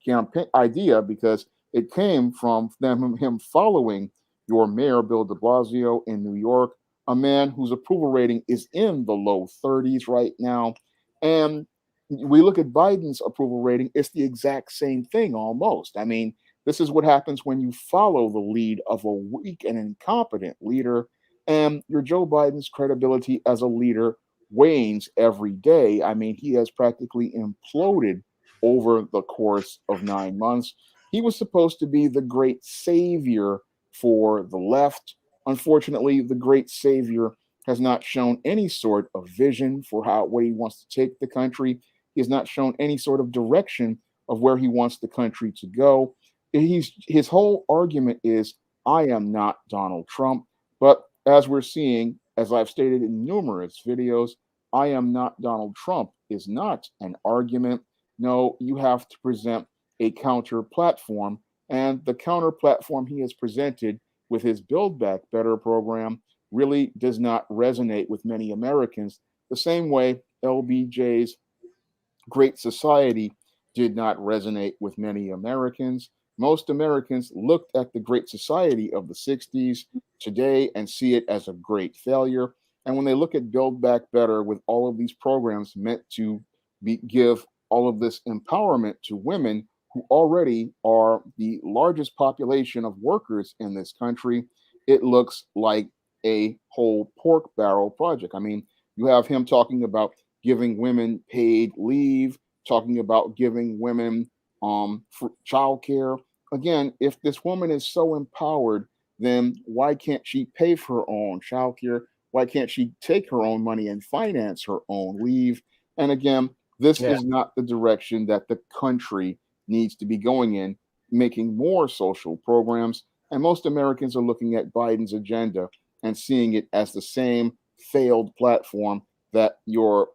campaign idea because it came from him following your mayor, Bill de Blasio, in New York, a man whose approval rating is in the low 30s right now. And we look at Biden's approval rating, it's the exact same thing almost. I mean, this is what happens when you follow the lead of a weak and incompetent leader, and your Joe Biden's credibility as a leader wanes every day. I mean, he has practically imploded over the course of 9 months. He was supposed to be the great savior for the left. Unfortunately, the great savior has not shown any sort of vision for what he wants to take the country. He has not shown any sort of direction of where he wants the country to go. His whole argument is, I am not Donald Trump. But as we're seeing, as I've stated in numerous videos, I am not Donald Trump is not an argument. No, you have to present a counter platform. And the counter platform he has presented with his Build Back Better program really does not resonate with many Americans the same way LBJ's Great Society did not resonate with many Americans. Most Americans looked at the Great Society of the 60s today and see it as a great failure. And when they look at Build Back Better with all of these programs meant to give all of this empowerment to women who already are the largest population of workers in this country, it looks like a whole pork barrel project. I mean, you have him talking about giving women paid leave, talking about giving women childcare. Again, if this woman is so empowered, then why can't she pay for her own childcare? Why can't she take her own money and finance her own leave? And again, this is not the direction that the country needs to be going in, making more social programs. And most Americans are looking at Biden's agenda and seeing it as the same failed platform that your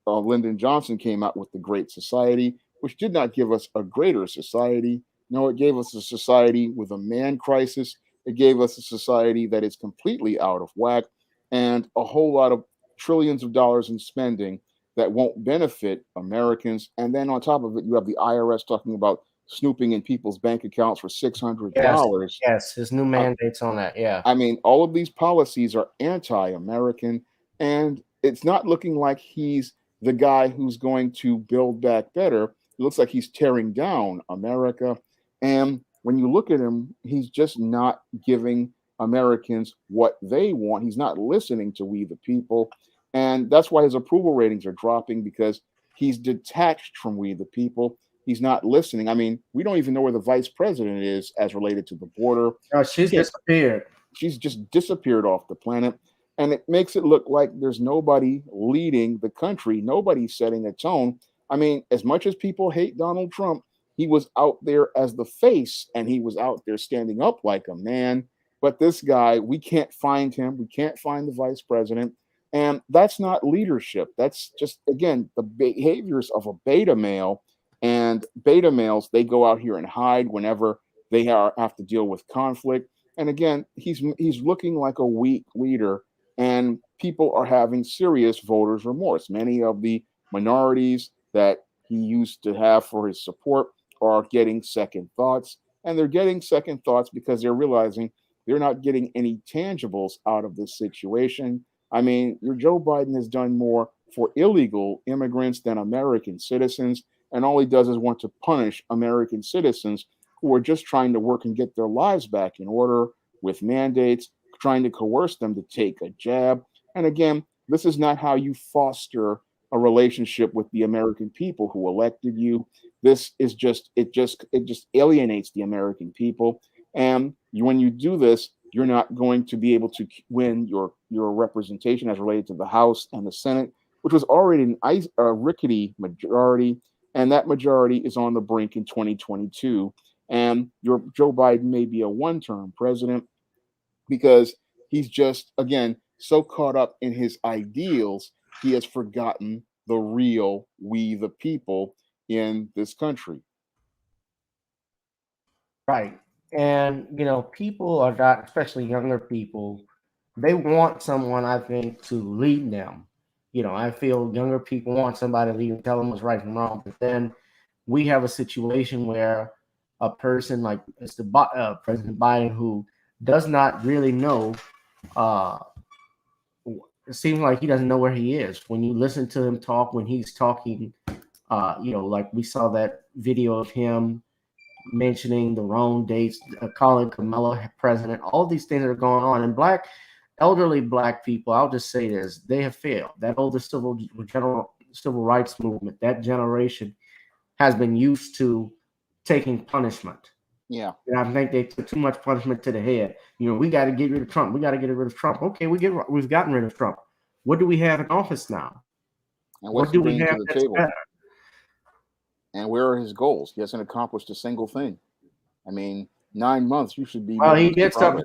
Lyndon Johnson came out with, the Great Society, which did not give us a greater society. No, it gave us a society with a man crisis. It gave us a society that is completely out of whack and a whole lot of trillions of dollars in spending that won't benefit Americans. And then on top of it, you have the IRS talking about snooping in people's bank accounts for $600. Yes, his new mandates on that. Yeah. I mean, all of these policies are anti-American, and it's not looking like he's the guy who's going to build back better. It looks like he's tearing down America. And when you look at him, he's just not giving Americans what they want. He's not listening to we the people. And that's why his approval ratings are dropping, because he's detached from we the people. He's not listening. I mean, we don't even know where the vice president is as related to the border. She's disappeared. She's just disappeared off the planet. And it makes it look like there's nobody leading the country, nobody setting a tone. I mean, as much as people hate Donald Trump, he was out there as the face, and he was out there standing up like a man. But this guy, we can't find him. We can't find the vice president. And that's not leadership. That's just, again, the behaviors of a beta male. And beta males, they go out here and hide whenever they have to deal with conflict. And again, he's looking like a weak leader, and people are having serious voters' remorse. Many of the minorities that he used to have for his support are getting second thoughts. And they're getting second thoughts because they're realizing they're not getting any tangibles out of this situation. I mean, your Joe Biden has done more for illegal immigrants than American citizens. And all he does is want to punish American citizens who are just trying to work and get their lives back in order with mandates, trying to coerce them to take a jab. And again, this is not how you foster a relationship with the American people who elected you. This is just alienates the American people. And when you do this, you're not going to be able to win your representation as related to the House and the Senate, which was already a rickety majority, and that majority is on the brink in 2022. And your Joe Biden may be a one-term president because he's just, again, so caught up in his ideals, he has forgotten the real we the people in this country. Right. And, you know, people are not, especially younger people, they want someone, I think, to lead them. You know, I feel younger people want somebody to lead and tell them what's right and wrong. But then we have a situation where a person like President Biden, who does not really know, it seems like he doesn't know where he is. When you listen to him talk, when he's talking, you know, like we saw that video of him mentioning the wrong dates, calling Kamala president, all these things that are going on. And elderly black people, I'll just say this, they have failed. That older civil rights movement, that generation has been used to taking punishment. Yeah. And I think they took too much punishment to the head. You know, we got to get rid of Trump. We got to get rid of Trump. Okay, we've gotten rid of Trump. What do we have in office now? And what do we have to the that's table? better? And where are his goals? He hasn't accomplished a single thing. I mean, 9 months, you should be. Well, he did stuff.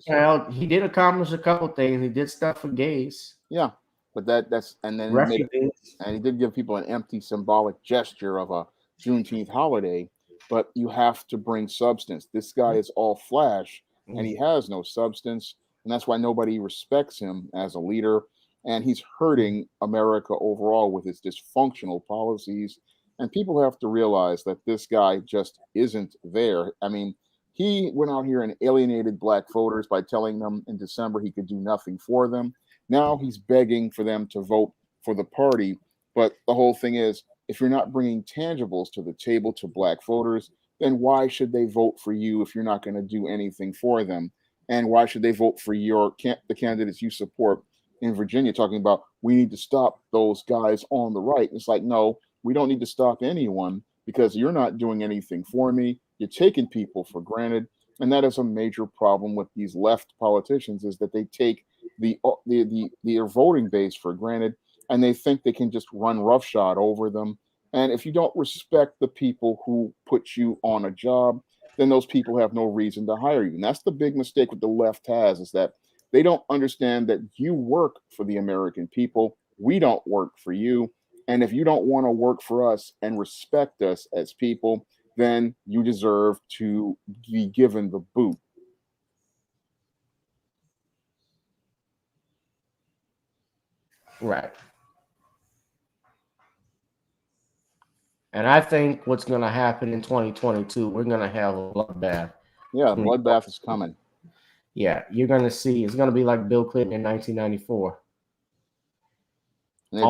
He did accomplish a couple things. He did stuff for gays. Yeah, but that's and then he did give people an empty symbolic gesture of a Juneteenth holiday. But you have to bring substance. This guy is all flash, and he has no substance, and that's why nobody respects him as a leader. And he's hurting America overall with his dysfunctional policies. And people have to realize that this guy just isn't there. I mean, he went out here and alienated black voters by telling them in December he could do nothing for them. Now he's begging for them to vote for the party. But the whole thing is, if you're not bringing tangibles to the table to black voters, then why should they vote for you if you're not going to do anything for them? And why should they vote for the candidates you support in Virginia, talking about we need to stop those guys on the right? It's like, no, we don't need to stop anyone because you're not doing anything for me. You're taking people for granted. And that is a major problem with these left politicians, is that they take their voting base for granted, and they think they can just run roughshod over them. And if you don't respect the people who put you on a job, then those people have no reason to hire you. And that's the big mistake that the left has, is that they don't understand that you work for the American people. We don't work for you. And if you don't want to work for us and respect us as people, then you deserve to be given the boot. Right. And I think what's going to happen in 2022, we're going to have a bloodbath. Yeah, bloodbath is coming. Yeah, you're going to see. It's going to be like Bill Clinton in 1994. And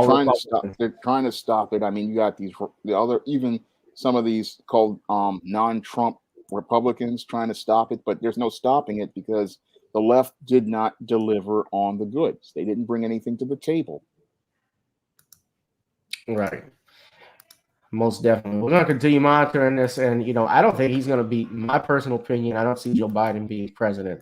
they're trying to stop it. I mean, you got even some of these called non-Trump Republicans trying to stop it, but there's no stopping it because the left did not deliver on the goods. They didn't bring anything to the table. Right. Most definitely. We're going to continue monitoring this. And, you know, I don't think he's going to be, my personal opinion, I don't see Joe Biden being president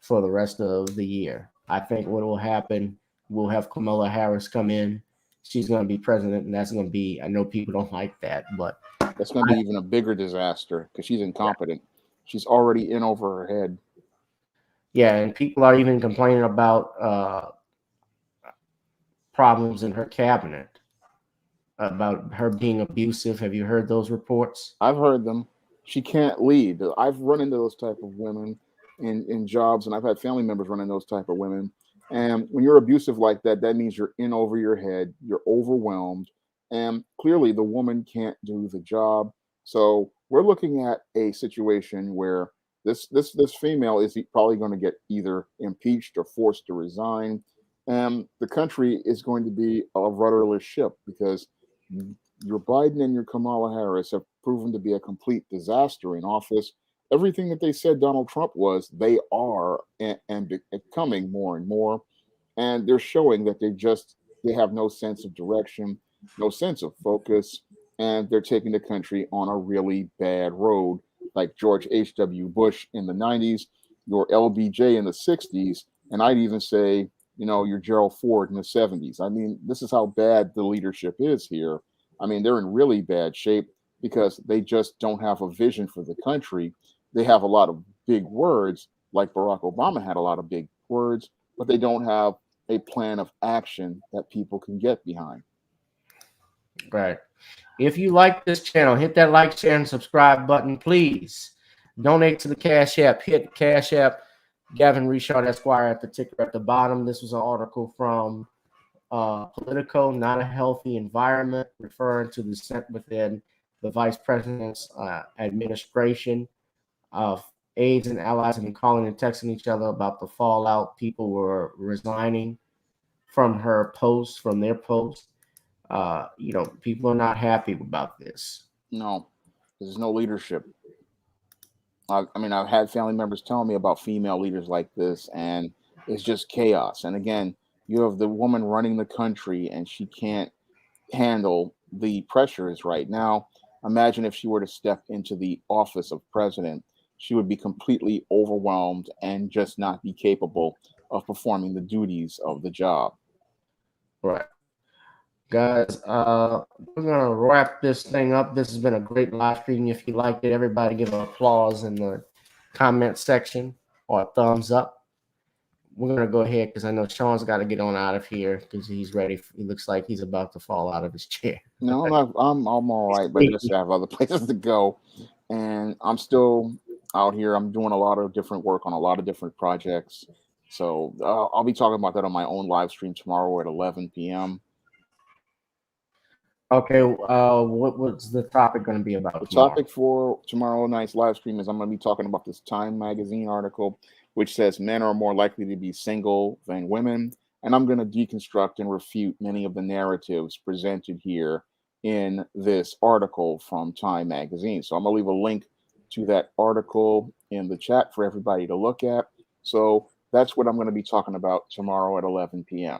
for the rest of the year. I think what will happen, we'll have Kamala Harris come in. She's going to be president, and that's going to be, I know people don't like that, but that's going to be even a bigger disaster because she's incompetent. Yeah. She's already in over her head. Yeah, and people are even complaining about problems in her cabinet, about her being abusive. Have you heard those reports? I've heard them. She can't lead. I've run into those type of women in jobs, and I've had family members run into those type of women. And when you're abusive like that, that means you're in over your head, you're overwhelmed, And clearly, the woman can't do the job. So we're looking at a situation where this female is probably going to get either impeached or forced to resign, and the country is going to be a rudderless ship because your Biden and your Kamala Harris have proven to be a complete disaster in office. Everything that they said Donald Trump was, they are and becoming more and more, and they're showing that they have no sense of direction, no sense of focus, and they're taking the country on a really bad road, like George H.W. Bush in the 90s, your LBJ in the 60s, and I'd even say, your Gerald Ford in the 70s. I mean, this is how bad the leadership is here. I mean, they're in really bad shape because they just don't have a vision for the country. They have a lot of big words, like Barack Obama had a lot of big words, but they don't have a plan of action that people can get behind. Right. If you like this channel, hit that like, share, and subscribe button, please. Donate to the Cash App. Hit Cash App, Gavin Richard Esquire at the ticker at the bottom. This was an article from Politico, Not a Healthy Environment, referring to the dissent within the vice president's administration of aides and allies have been calling and texting each other about the fallout. People were resigning from her post, from their post. People are not happy about this. No, there's no leadership. I've had family members telling me about female leaders like this, and it's just chaos. And again, you have the woman running the country, and she can't handle the pressures right now. Imagine if she were to step into the office of president, she would be completely overwhelmed and just not be capable of performing the duties of the job. Right. Guys, we're going to wrap this thing up. This has been a great live stream. If you liked it, everybody give an applause in the comment section or a thumbs up. We're going to go ahead because I know Sean's got to get on out of here because he's ready. He looks like he's about to fall out of his chair. No, I'm all right, but just have other places to go. And I'm still out here. I'm doing a lot of different work on a lot of different projects. So I'll be talking about that on my own live stream tomorrow at 11 p.m. Okay, what's the topic going to be about? The topic for tomorrow night's live stream is I'm going to be talking about this Time magazine article, which says men are more likely to be single than women. And I'm going to deconstruct and refute many of the narratives presented here in this article from Time magazine. So I'm going to leave a link to that article in the chat for everybody to look at. So that's what I'm going to be talking about tomorrow at 11 p.m.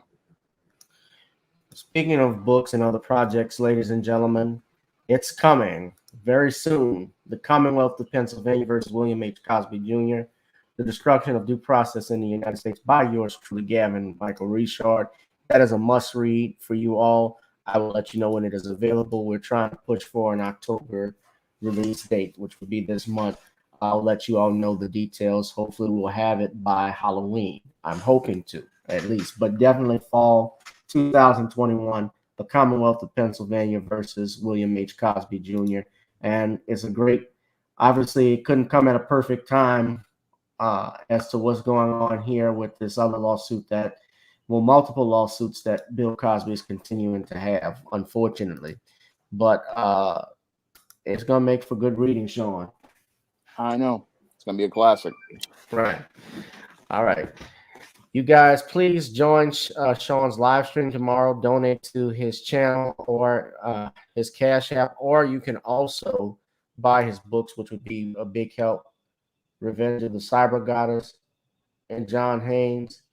Speaking of books and other projects, ladies and gentlemen, it's coming very soon. The Commonwealth of Pennsylvania versus William H. Cosby Jr., The Destruction of Due Process in the United States by yours truly, Gavin Michael Richard. That is a must read for you all. I will let you know when it is available. We're trying to push for an October release date, which will be this month. I'll let you all know the details. Hopefully we'll have it by Halloween. I'm hoping to, at least, but definitely fall 2021, the Commonwealth of Pennsylvania versus William H. Cosby Jr. And it's a great, obviously it couldn't come at a perfect time as to what's going on here with this other lawsuit multiple lawsuits that Bill Cosby is continuing to have, unfortunately. But it's going to make for good reading, Sean. I know. It's going to be a classic. Right. All right. You guys, please join Sean's live stream tomorrow. Donate to his channel or his Cash App, or you can also buy his books, which would be a big help. Revenge of the Cyber Goddess and John Haynes,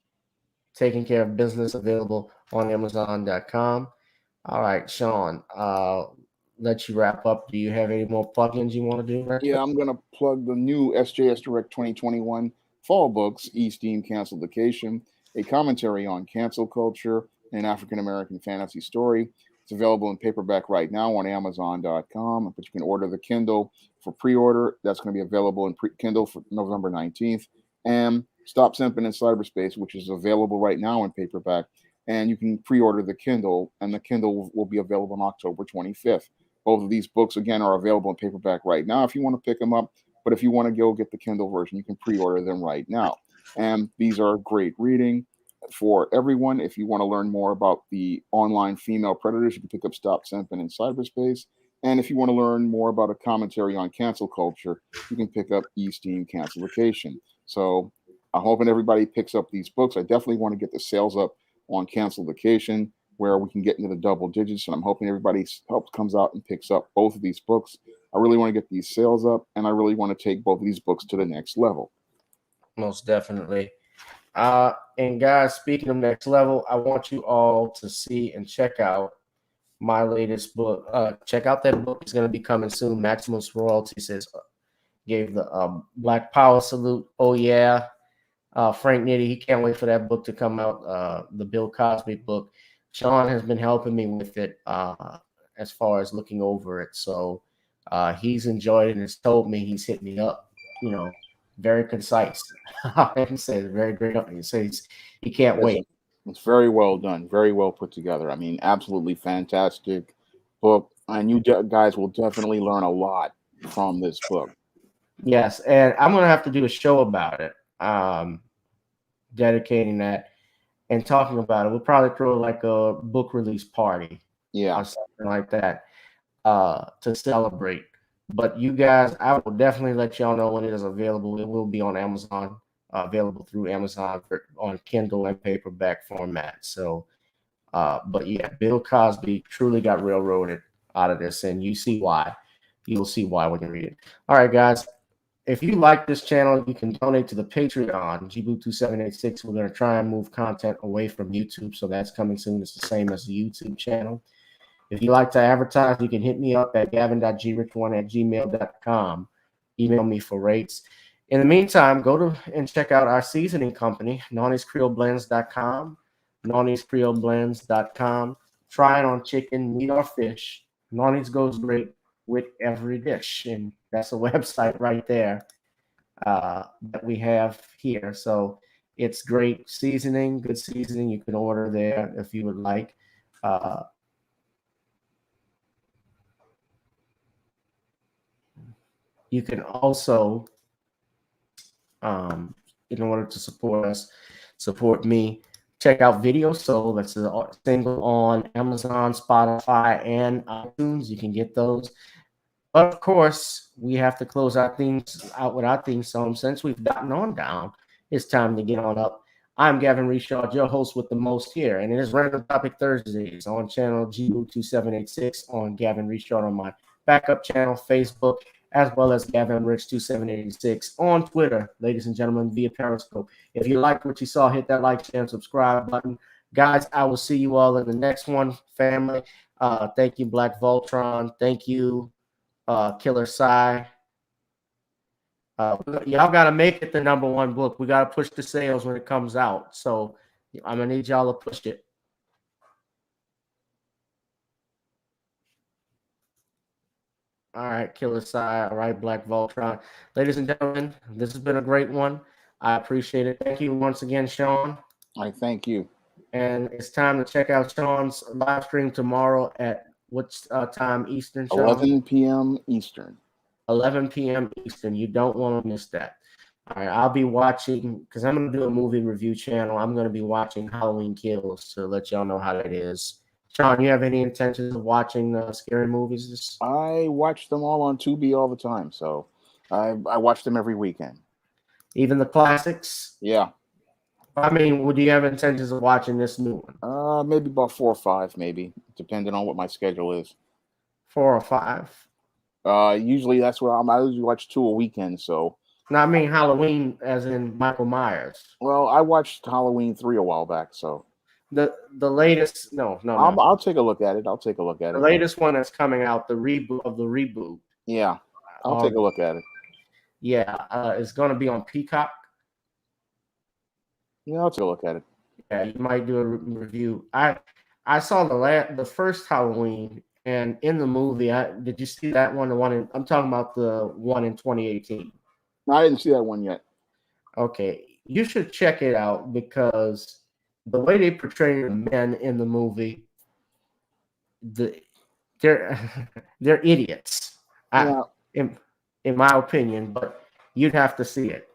Taking Care of Business, available on Amazon.com. All right, Sean, let you wrap up. Do you have any more plugins you want to do? Yeah, I'm going to plug the new SJS Direct 2021 fall books, Esteem Cancelification, a commentary on cancel culture, an African-American fantasy story. It's available in paperback right now on Amazon.com, but you can order the Kindle for pre-order. That's going to be available in Kindle for November 19th. And Stop Simping in Cyberspace, which is available right now in paperback. And you can pre-order the Kindle, and the Kindle will be available on October 25th. Both of these books, again, are available in paperback right now if you want to pick them up. But if you want to go get the Kindle version, you can pre-order them right now. And these are great reading. for everyone. If you want to learn more about the online female predators, you can pick up Stop Simping in Cyberspace. And if you want to learn more about a commentary on cancel culture, you can pick up Easting Cancelication. So I'm hoping everybody picks up these books. I definitely want to get the sales up on Cancelication, where we can get into the double digits. And I'm hoping everybody comes out and picks up both of these books. I really want to get these sales up, and I really want to take both of these books to the next level. Most definitely. And guys, speaking of next level, I want you all to see and check out my latest book. Check out that book. It's going to be coming soon. Maximus Royalty says, gave the Black Power salute. Oh, yeah. Frank Nitty, he can't wait for that book to come out. The Bill Cosby book. Shawn has been helping me with it as far as looking over it. So he's enjoyed it and has told me, he's hit me up, very concise. He says very great. He says he can't wait. It's very well done, very well put together. I mean, absolutely fantastic book. And you guys will definitely learn a lot from this book. Yes, and I'm going to have to do a show about it, dedicating that and talking about it. We'll probably throw like a book release party, or something like that, to celebrate. But you guys, I will definitely let y'all know when it is available. It will be on Amazon, available through Amazon on Kindle and paperback format. So, but yeah, Bill Cosby truly got railroaded out of this, and you see why. You'll see why when you read it. All right, guys. If you like this channel, you can donate to the Patreon, GBoo2786. We're going to try and move content away from YouTube, so that's coming soon. It's the same as the YouTube channel. If you like to advertise, you can hit me up at gavin.grich1@gmail.com. Email me for rates. In the meantime, go to and check out our seasoning company, Nawny'sCreoleBlends.com, Nawny'sCreoleBlends.com. Try it on chicken, meat, or fish. Nawny's goes great with every dish, and that's a website right there that we have here. So it's great seasoning, good seasoning. You can order there if you would like. You can also, in order to support us, support me, check out Video Soul. That's a single on Amazon, Spotify, and iTunes. You can get those. But of course, we have to close our things out with our theme song. Since we've gotten on down, it's time to get on up. I'm Gavin Richard, your host with the most here, and it is Random Topic Thursdays on channel GBoo2786 on Gavin Richard on my backup channel, Facebook, as well as Gavin Rich 2786 on Twitter, ladies and gentlemen, via Periscope. If you liked what you saw, hit that like, share, and subscribe button. Guys, I will see you all in the next one, family. Thank you, Black Voltron. Thank you, Killer Psy. Y'all got to make it the #1 book. We got to push the sales when it comes out. So I'm going to need y'all to push it. All right, Killer Psy. All right, Black Voltron. Ladies and gentlemen, this has been a great one. I appreciate it. Thank you once again, Shawn. I thank you. And it's time to check out Shawn's live stream tomorrow at what time Eastern, Shawn? 11 p.m. Eastern. 11 p.m. Eastern. You don't want to miss that. All right, I'll be watching, because I'm going to do a movie review channel. I'm going to be watching Halloween Kills to let y'all know how that is. Shawn, you have any intentions of watching scary movies? I watch them all on Tubi all the time, so I watch them every weekend. Even the classics? Yeah. I mean, would you have intentions of watching this new one? Maybe about 4 or 5, maybe, depending on what my schedule is. 4 or 5? Usually that's what I usually watch 2 a weekend, so. No, I mean Halloween as in Michael Myers. Well, I watched Halloween 3 a while back, so. The latest, no. I'll take a look at it. The latest one that's coming out, the reboot of the reboot. Yeah, I'll take a look at it. Yeah, it's going to be on Peacock. Yeah, I'll take a look at it. Yeah, you might do a review. I saw the first Halloween, and in the movie, did you see that one? I'm talking about the one in 2018. No, I didn't see that one yet. Okay, you should check it out, because the way they portray the men in the movie, they're idiots. Yeah. In my opinion, but you'd have to see it.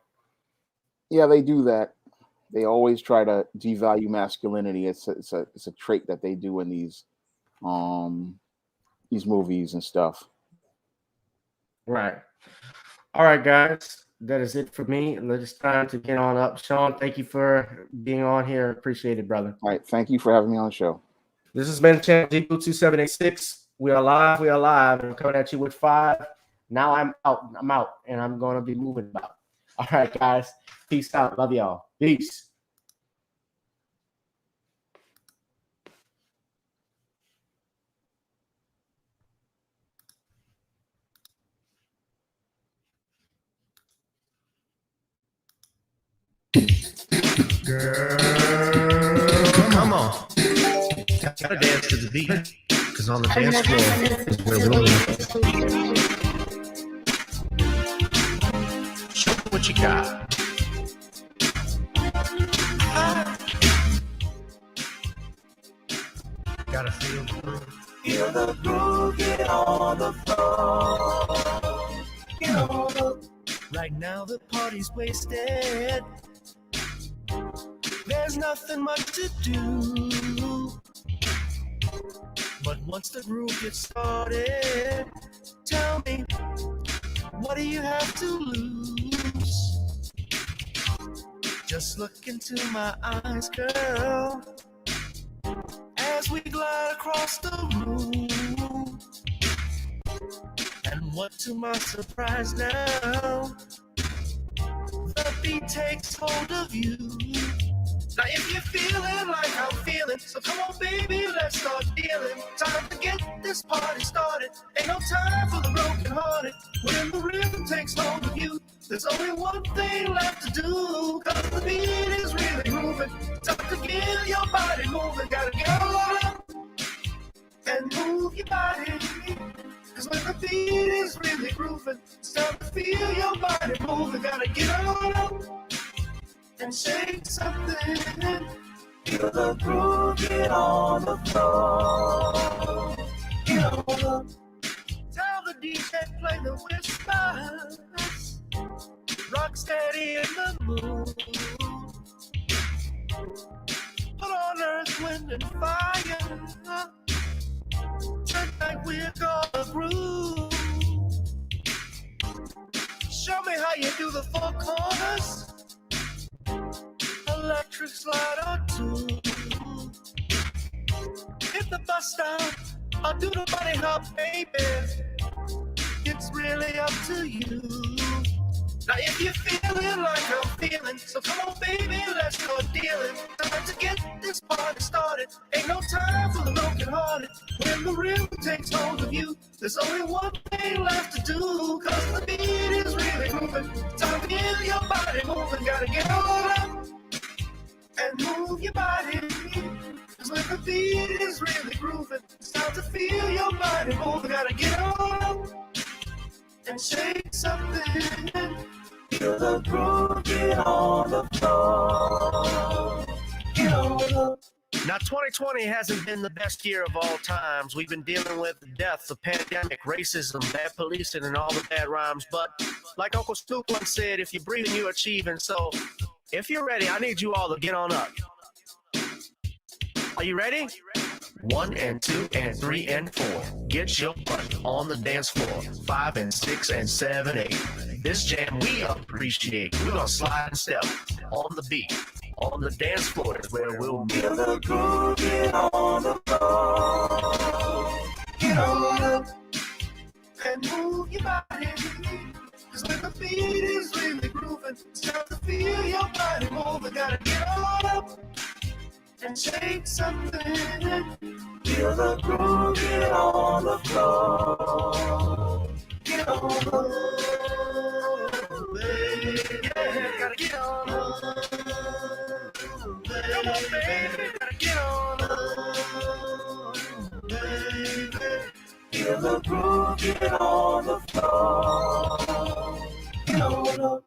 Yeah, they do that. they always try to devalue masculinity. It's a trait that they do in these movies and stuff. Right. All right, guys. That is it for me. It's time to get on up. Shawn, thank you for being on here. Appreciate it, brother. All right. Thank you for having me on the show. This has been Channel G2786. We are live. We are live. I'm coming at you with 5. Now I'm out. And I'm going to be moving about. All right, guys. Peace out. Love y'all. Peace. Girl, come on. Gotta dance to the beat. Cause on the dance floor is where we'll live. Show me what you got. Gotta feel the groove. Feel the groove, get on the floor. Get on the. Right now the party's wasted. There's nothing much to do. But once the groove gets started, tell me, what do you have to lose? Just look into my eyes, girl, as we glide across the room. And what to my surprise now, the beat takes hold of you. Now if you're feeling like I'm feeling, so come on baby, let's start dealing. Time to get this party started. Ain't no time for the broken hearted. When the rhythm takes hold of you, there's only one thing left to do. Cause the beat is really moving. Time to get your body moving. Gotta get on up and move your body. Cause when the beat is really grooving, it's time to feel your body moving. Gotta get on up and shake something. Feel the groove, get on the floor. Get on up. Tell the DJ play the whispers. Rock steady in the mood. Put on earth, wind, and fire. Tonight we're gonna groove. Show me how you do the 4 corners. Electric slide or 2. Hit the bus stop or do the bunny hop, baby. It's really up to you. Now if you're feeling like I'm feeling, so come on baby, let's start dealing. Time to get this party started. Ain't no time for the broken hearted. When the rhythm takes hold of you, there's only one thing left to do. Cause the beat is really moving. Time to get your body moving. Gotta get on up and move your body. Cause when the beat is really grooving, it's time to feel your body moving. Gotta get on up and shake something. Feel the groove, get on the floor. Get on up. Now 2020 hasn't been the best year of all times. We've been dealing with the death, the pandemic, racism, bad policing, and all the bad rhymes. But like Uncle Snoop once said, if you're breathing, you're achieving. So if you're ready, I need you all to get on up. Are you ready? 1 and 2 and 3 and 4. Get your butt on the dance floor. 5 and 6 and 7, 8. This jam we appreciate. We're gonna slide and step on the beat. On the dance floor is where we'll be. Feel the groove, get on the floor. Get on up and move your body. Cause when the beat is really grooving, it's time to feel your body moving. Gotta get on up and shake something. Feel the groove, get on the floor. Get on up, baby. Yeah, gotta get on up. Come on, baby, gotta get on up, baby. Feel the groove, get on the floor. Get on up.